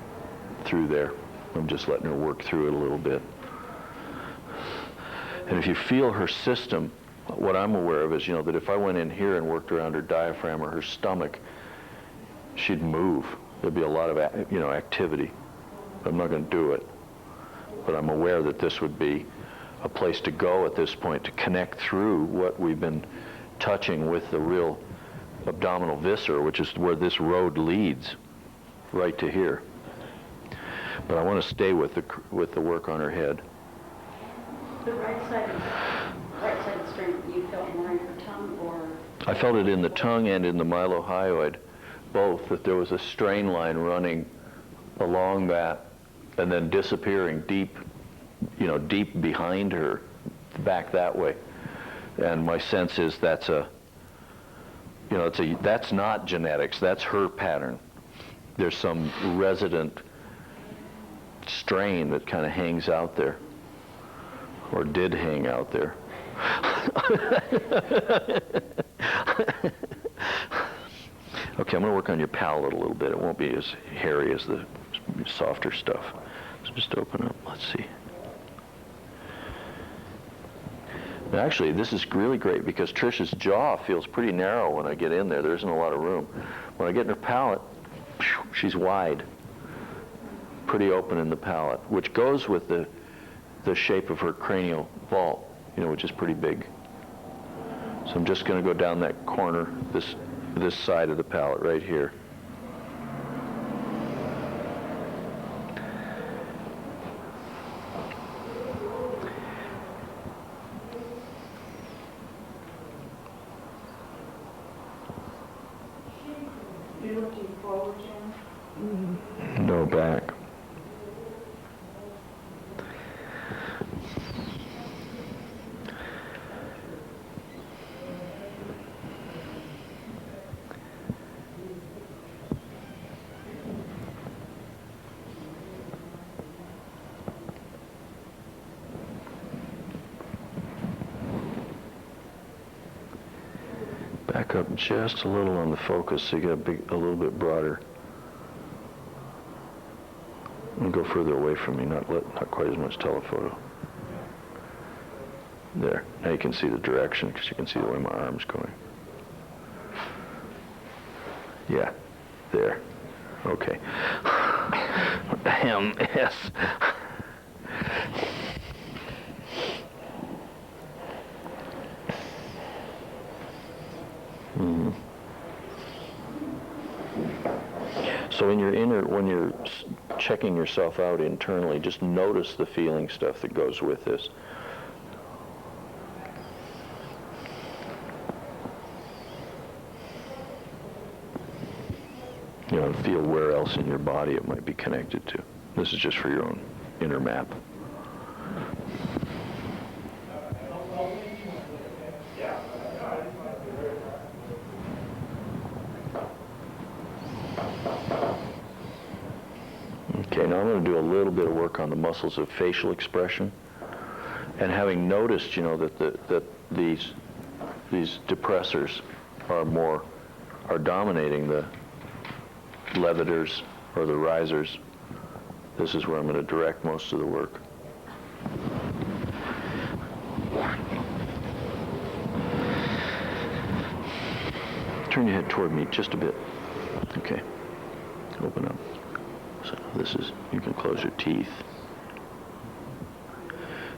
through there. I'm just letting her work through it a little bit. And if you feel her system, what I'm aware of is, that if I went in here and worked around her diaphragm or her stomach, she'd move. There'd be a lot of, activity. I'm not going to do it. But I'm aware that this would be a place to go at this point to connect through what we've been touching with the real abdominal viscera, which is where this road leads, right to here. But I want to stay with the work on her head. The right side strength, you felt more in her tongue, or? I felt it in the tongue and in the mylohyoid, both, that there was a strain line running along that and then disappearing deep behind her, back that way. And my sense is that's not genetics, that's her pattern. There's some resident strain that kind of hangs out there, or did hang out there. Okay, I'm going to work on your palate a little bit. It won't be as hairy as the softer stuff. So just open up. Let's see. And actually, this is really great because Trish's jaw feels pretty narrow when I get in there. There isn't a lot of room. When I get in her palate, she's wide, pretty open in the palate, which goes with the shape of her cranial vault, which is pretty big. So I'm just going to go down that corner, this side of the palate right here. You're looking forward, Jen? No, back. Back up just a little on the focus so you get a little bit broader. And go further away from me, not quite as much telephoto. There. Now you can see the direction because you can see the way my arm's going. Yeah. There. Okay. MS. So in your when you're checking yourself out internally, just notice the feeling stuff that goes with this. Feel where else in your body it might be connected to. This is just for your own inner map. Okay, now I'm going to do a little bit of work on the muscles of facial expression. And having noticed, that these depressors are dominating the levitors or the risers, this is where I'm going to direct most of the work. Turn your head toward me just a bit. Okay. Open up. So this is, you can close your teeth.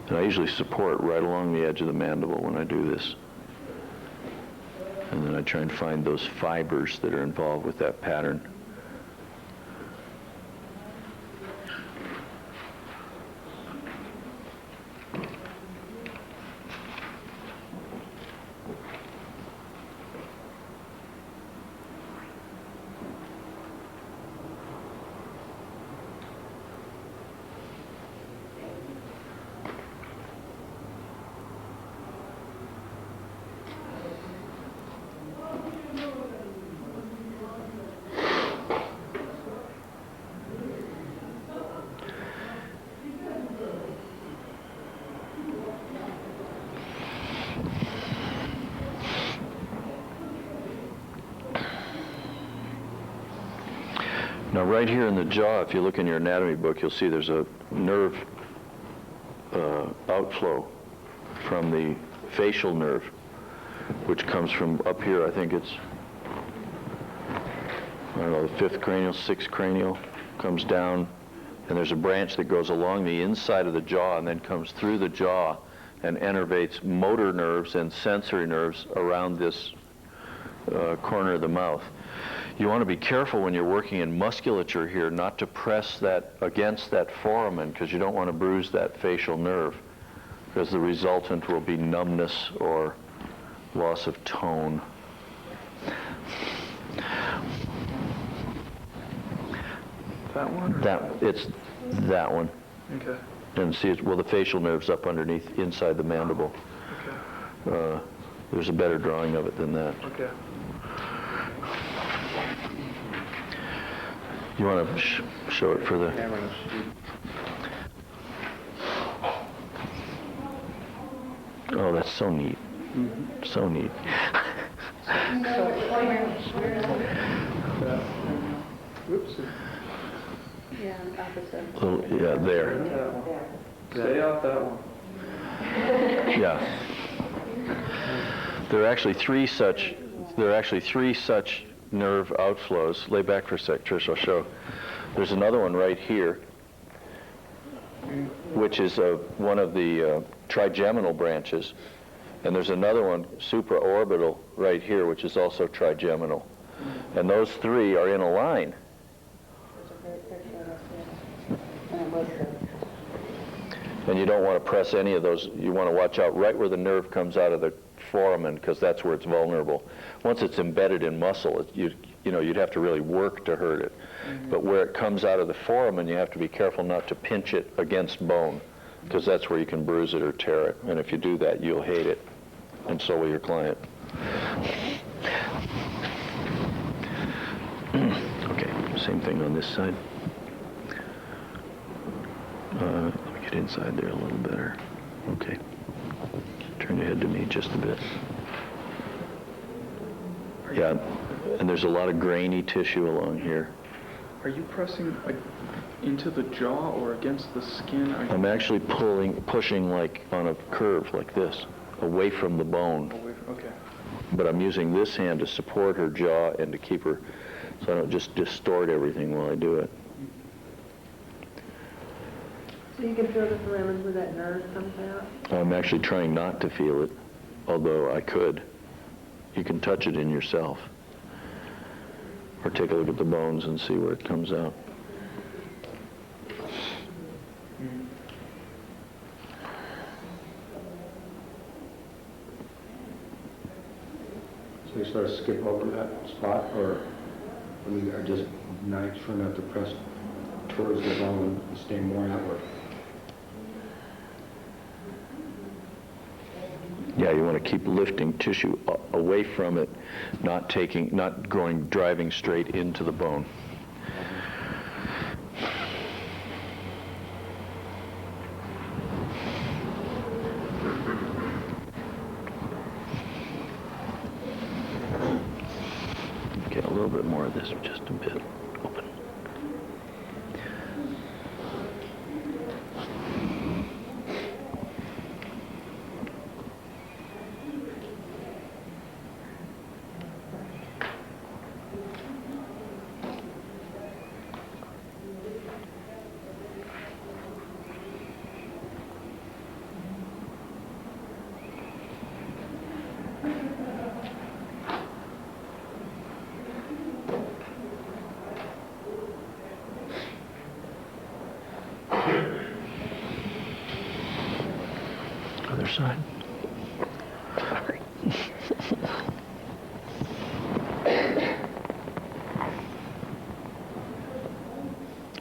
And I usually support right along the edge of the mandible when I do this. And then I try and find those fibers that are involved with that pattern. Now, right here in the jaw, if you look in your anatomy book, you'll see there's a nerve outflow from the facial nerve, which comes from up here. I think it's, I don't know, the 5th cranial, 6th cranial, comes down, and there's a branch that goes along the inside of the jaw and then comes through the jaw and innervates motor nerves and sensory nerves around this corner of the mouth. You want to be careful when you're working in musculature here not to press that against that foramen, because you don't want to bruise that facial nerve, because the resultant will be numbness or loss of tone. That one? It's that one. Okay. And see, well, the facial nerve's up underneath, inside the mandible. Okay. There's a better drawing of it than that. Okay. You want to show it for the... Oh, that's so neat. Mm-hmm. So neat. Whoops. Yeah, opposite. Yeah, there. That one. Stay off that one. Yeah. There are actually three such nerve outflows. Lay back for a sec, Trish, I'll show. There's another one right here, which is one of the trigeminal branches. And there's another one, supraorbital, right here, which is also trigeminal. And those three are in a line. And you don't want to press any of those. You want to watch out right where the nerve comes out of the foramen, because that's where it's vulnerable. Once it's embedded in muscle, you'd have to really work to hurt it. Mm-hmm. But where it comes out of the foramen, you have to be careful not to pinch it against bone, because that's where you can bruise it or tear it. And if you do that, you'll hate it, and so will your client. Okay, same thing on this side. Let me get inside there a little better. Okay. Turn your head to me just a bit. Yeah, and there's a lot of grainy tissue along here. Are you pressing into the jaw or against the skin? I'm actually pushing like on a curve like this, away from the bone. Okay. But I'm using this hand to support her jaw and to keep her, so I don't just distort everything while I do it. So you can feel the foramen where that nerve comes out? I'm actually trying not to feel it, although I could. You can touch it in yourself. Or take a look at the bones and see where it comes out. So you sort of skip over that spot, or we are just not sure not to press towards the bone and stay more outward? Yeah, you want to keep lifting tissue away from it, not driving straight into the bone. Okay, a little bit more of this, just a bit. Open. Other side. Sorry.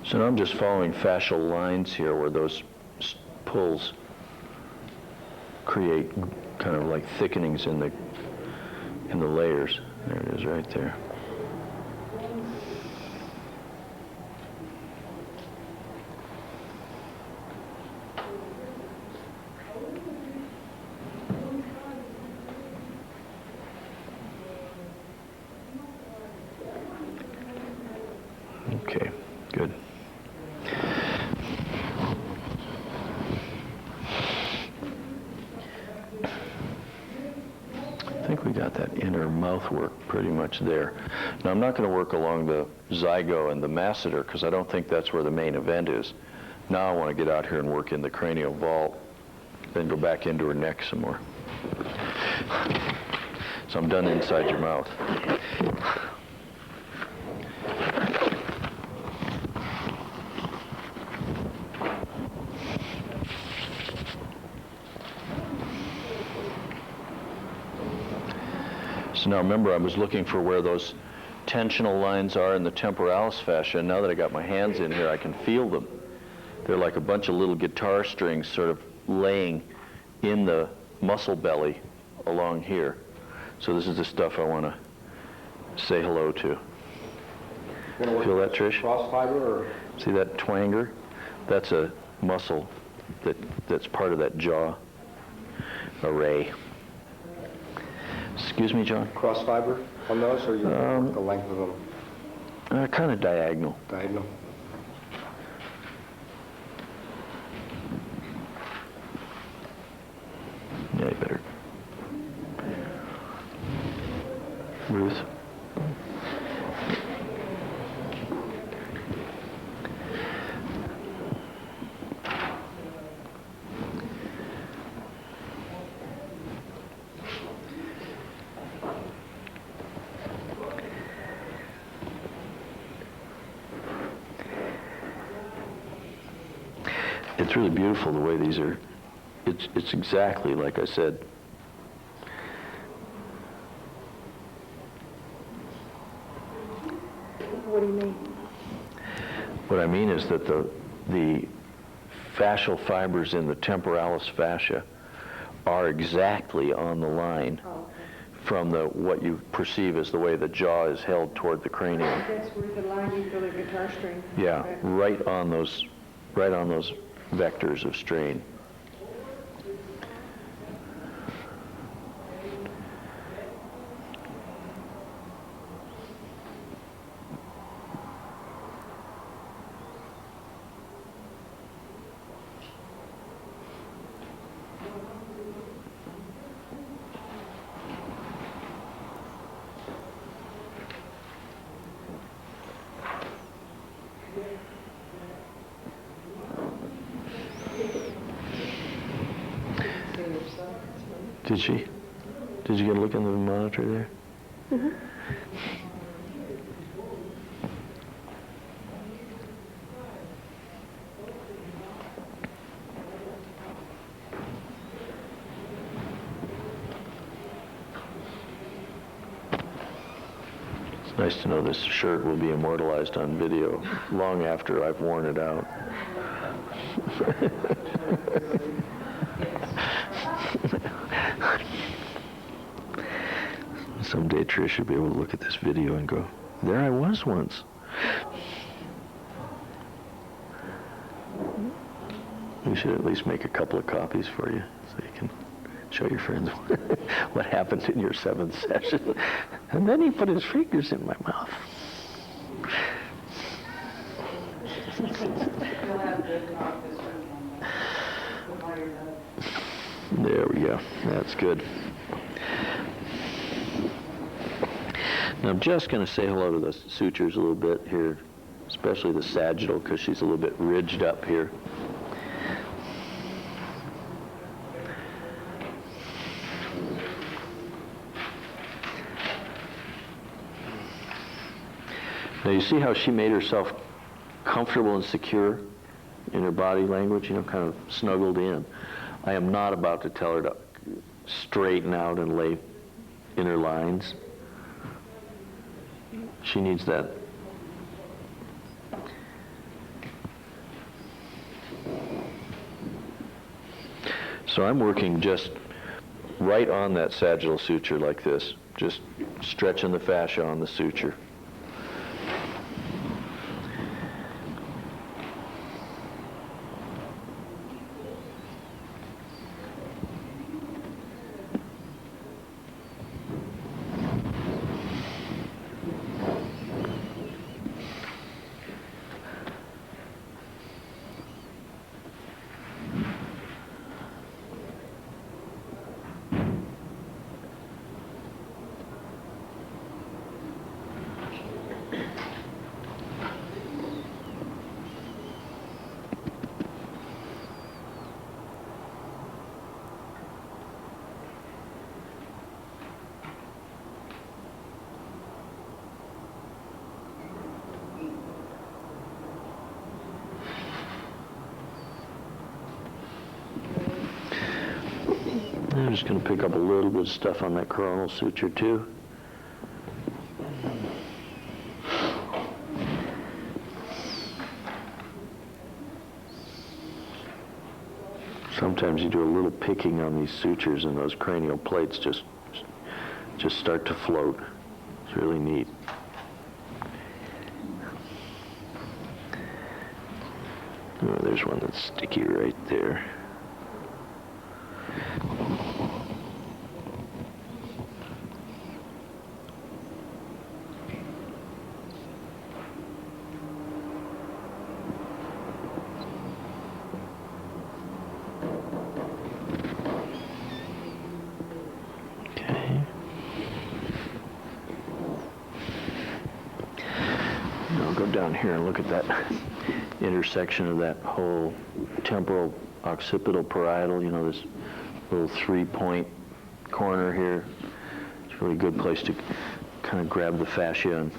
So now I'm just following fascial lines here where those pulls create kind of like thickenings in the layers. There it is right there. Okay. got that inner mouth work pretty much there. Now, I'm not going to work along the zygo and the masseter because I don't think that's where the main event is. Now I want to get out here and work in the cranial vault, then go back into her neck some more. So I'm done inside your mouth. So now remember, I was looking for where those tensional lines are in the temporalis fascia. Now that I got my hands in here, I can feel them. They're like a bunch of little guitar strings sort of laying in the muscle belly along here. So this is the stuff I want to say hello to. Feel that, Trish? Cross fiber or? See that twanger? That's a muscle that's part of that jaw array. Excuse me, John? Cross fiber on those, or you the length of them? Kind of diagonal. Diagonal. Yeah, you better. Ruth? It's really beautiful the way these are. It's exactly like I said. What do you mean? What I mean is that the fascial fibers in the temporalis fascia are exactly on the line from the what you perceive as the way the jaw is held toward the cranium. That's where the line you feel the guitar string. Yeah, right on those vectors of strain. Did she? Did you get a look in the monitor there? Mm-hmm. It's nice to know this shirt will be immortalized on video long after I've worn it out. Someday Trish will be able to look at this video and go, there I was once. We should at least make a couple of copies for you so you can show your friends what happened in your 7th session. And then he put his fingers in my mouth. There we go. That's good. Now I'm just going to say hello to the sutures a little bit here, especially the sagittal, because she's a little bit ridged up here. Now you see how she made herself comfortable and secure in her body language, kind of snuggled in. I am not about to tell her to straighten out and lay inner lines. She needs that. So I'm working just right on that sagittal suture like this, just stretching the fascia on the suture. I'm just going to pick up a little bit of stuff on that coronal suture too. Sometimes you do a little picking on these sutures and those cranial plates just start to float. It's really neat. Oh, there's one that's sticky right there. Okay. I'll go down here and look at that intersection of that whole temporal, occipital, parietal, you know, this little 3-point corner here. It's a really good place to kind of grab the fascia and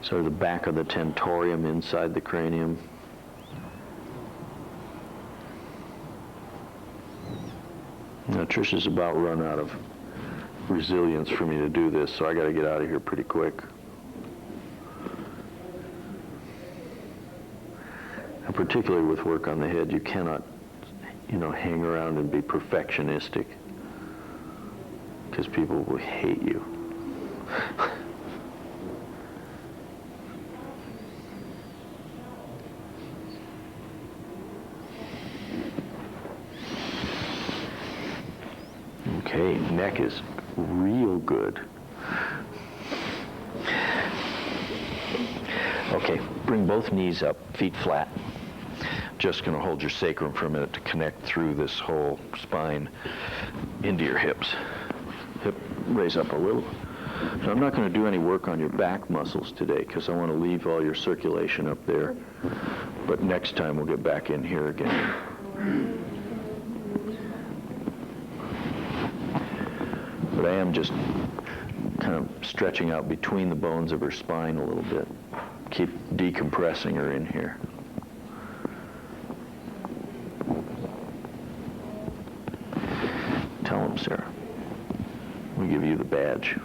sort of the back of the tentorium inside the cranium. Now, Trisha's about run out of resilience for me to do this, so I got to get out of here pretty quick. And particularly with work on the head, you cannot, you know, hang around and be perfectionistic, because people will hate you. Okay, neck is real good. Okay, bring both knees up, feet flat. Just going to hold your sacrum for a minute to connect through this whole spine into your hips. Hip raise up a little. Now, I'm not going to do any work on your back muscles today because I want to leave all your circulation up there. But next time we'll get back in here again. But I am just kind of stretching out between the bones of her spine a little bit. Keep decompressing her in here. Tell him, Sarah. We give you the badge.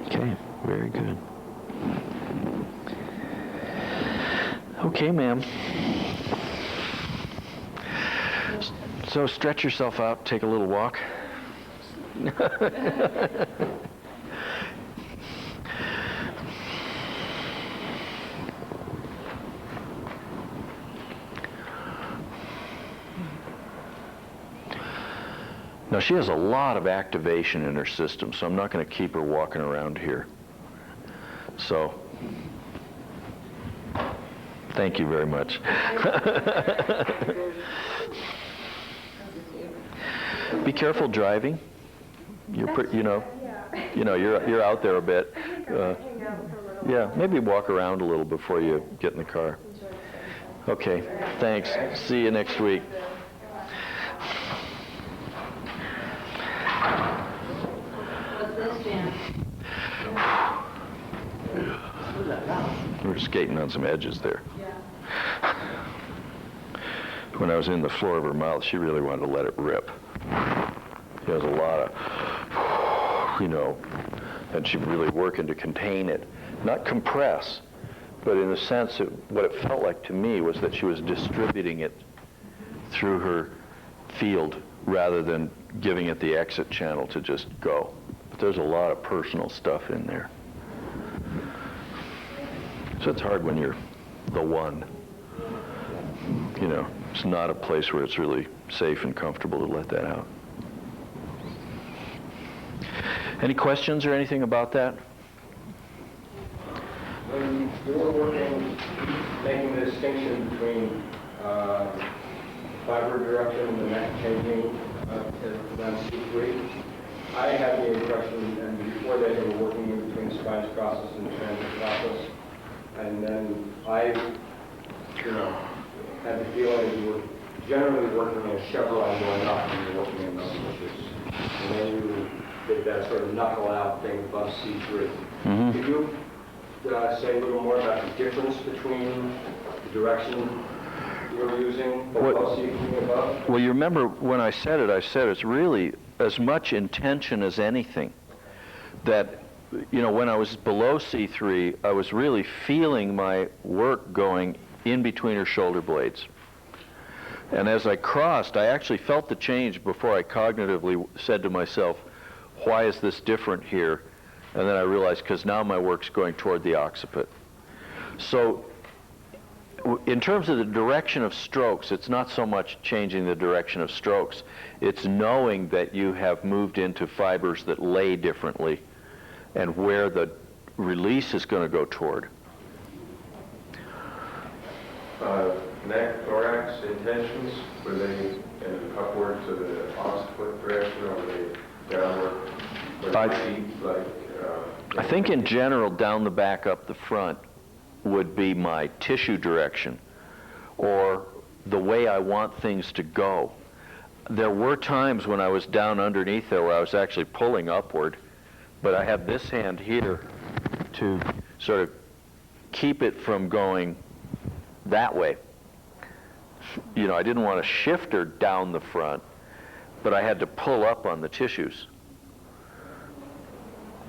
Okay, very good. Okay, ma'am. So stretch yourself out, take a little walk. Now, she has a lot of activation in her system, so I'm not going to keep her walking around here. So, thank you very much. Be careful driving. You're you're out there a bit. Yeah, maybe walk around a little before you get in the car. Okay, thanks. See you next week. We're skating on some edges there. When I was in the floor of her mouth, she really wanted to let it rip. She has a lot of, and she's really working to contain it. Not compress, but in a sense, what it felt like to me was that she was distributing it through her field rather than giving it the exit channel to just go. But there's a lot of personal stuff in there. So it's hard when you're the one. It's not a place where it's really safe and comfortable to let that out. Any questions or anything about that? When you were working, making the distinction between fiber direction and the neck changing to C3, I had the impression, and before that you were working in between spinous process and transit process, and then I, had the feeling you were generally working in a chevron going up and you were working in those switches. And then you did that sort of knuckle out thing above C3. Mm-hmm. Could you say a little more about the difference between the direction you're using, below C3 and above? Well, you remember when I said it's really as much intention as anything. That, you know, when I was below C3, I was really feeling my work going in between her shoulder blades. And as I crossed, I actually felt the change before I cognitively said to myself, why is this different here? And then I realized, because now my work's going toward the occiput. So in terms of the direction of strokes, it's not so much changing the direction of strokes. It's knowing that you have moved into fibers that lay differently and where the release is going to go toward. Neck, thorax intentions, were they in upward to the occiput direction, or were they downward? I think in general, down the back, up the front would be my tissue direction, or the way I want things to go. There were times when I was down underneath there where I was actually pulling upward, but I have this hand here to sort of keep it from going that way. You know, I didn't want to shift her down the front, but I had to pull up on the tissues.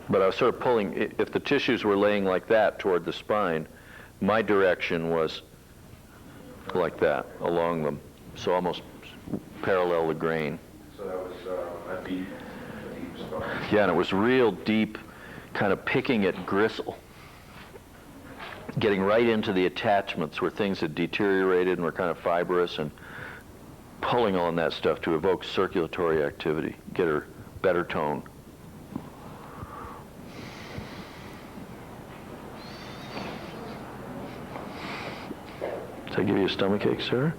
But I was sort of pulling, if the tissues were laying like that toward the spine, my direction was like that, along them, so almost parallel the grain. So that was a deep spot. Yeah, and it was real deep, kind of picking at gristle, getting right into the attachments where things had deteriorated and were kind of fibrous, and pulling on that stuff to evoke circulatory activity, get her better tone. Did I give you a stomachache, sir?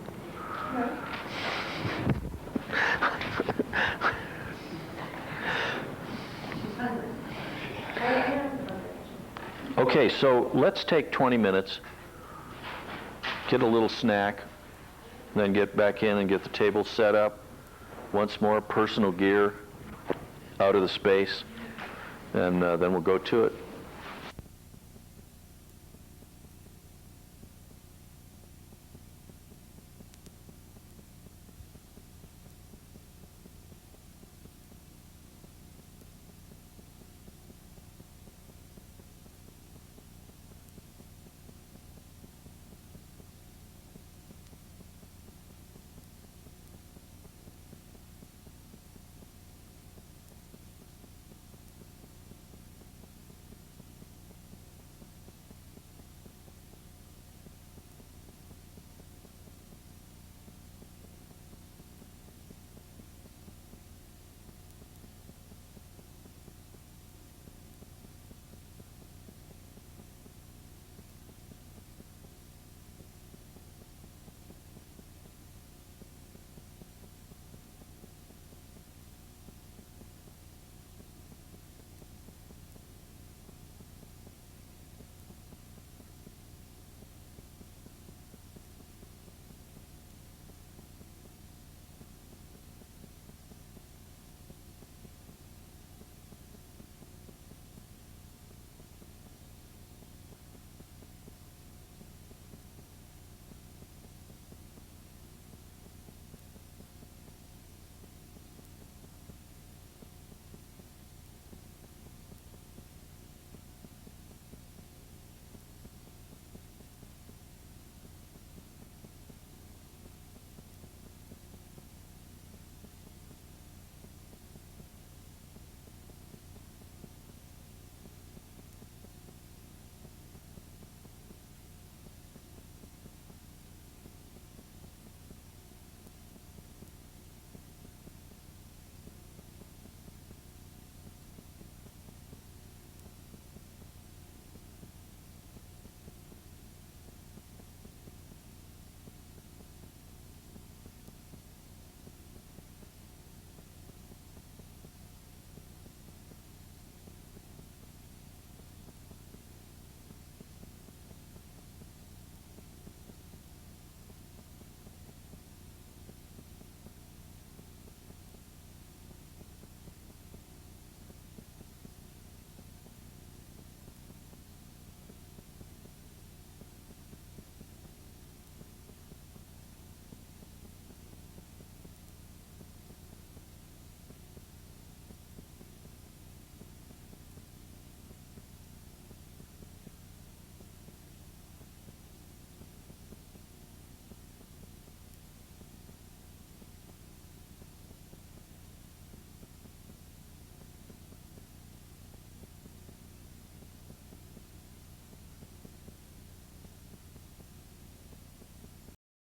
Okay, so let's take 20 minutes, get a little snack, then get back in and get the table set up. Once more, personal gear out of the space, and then we'll go to it.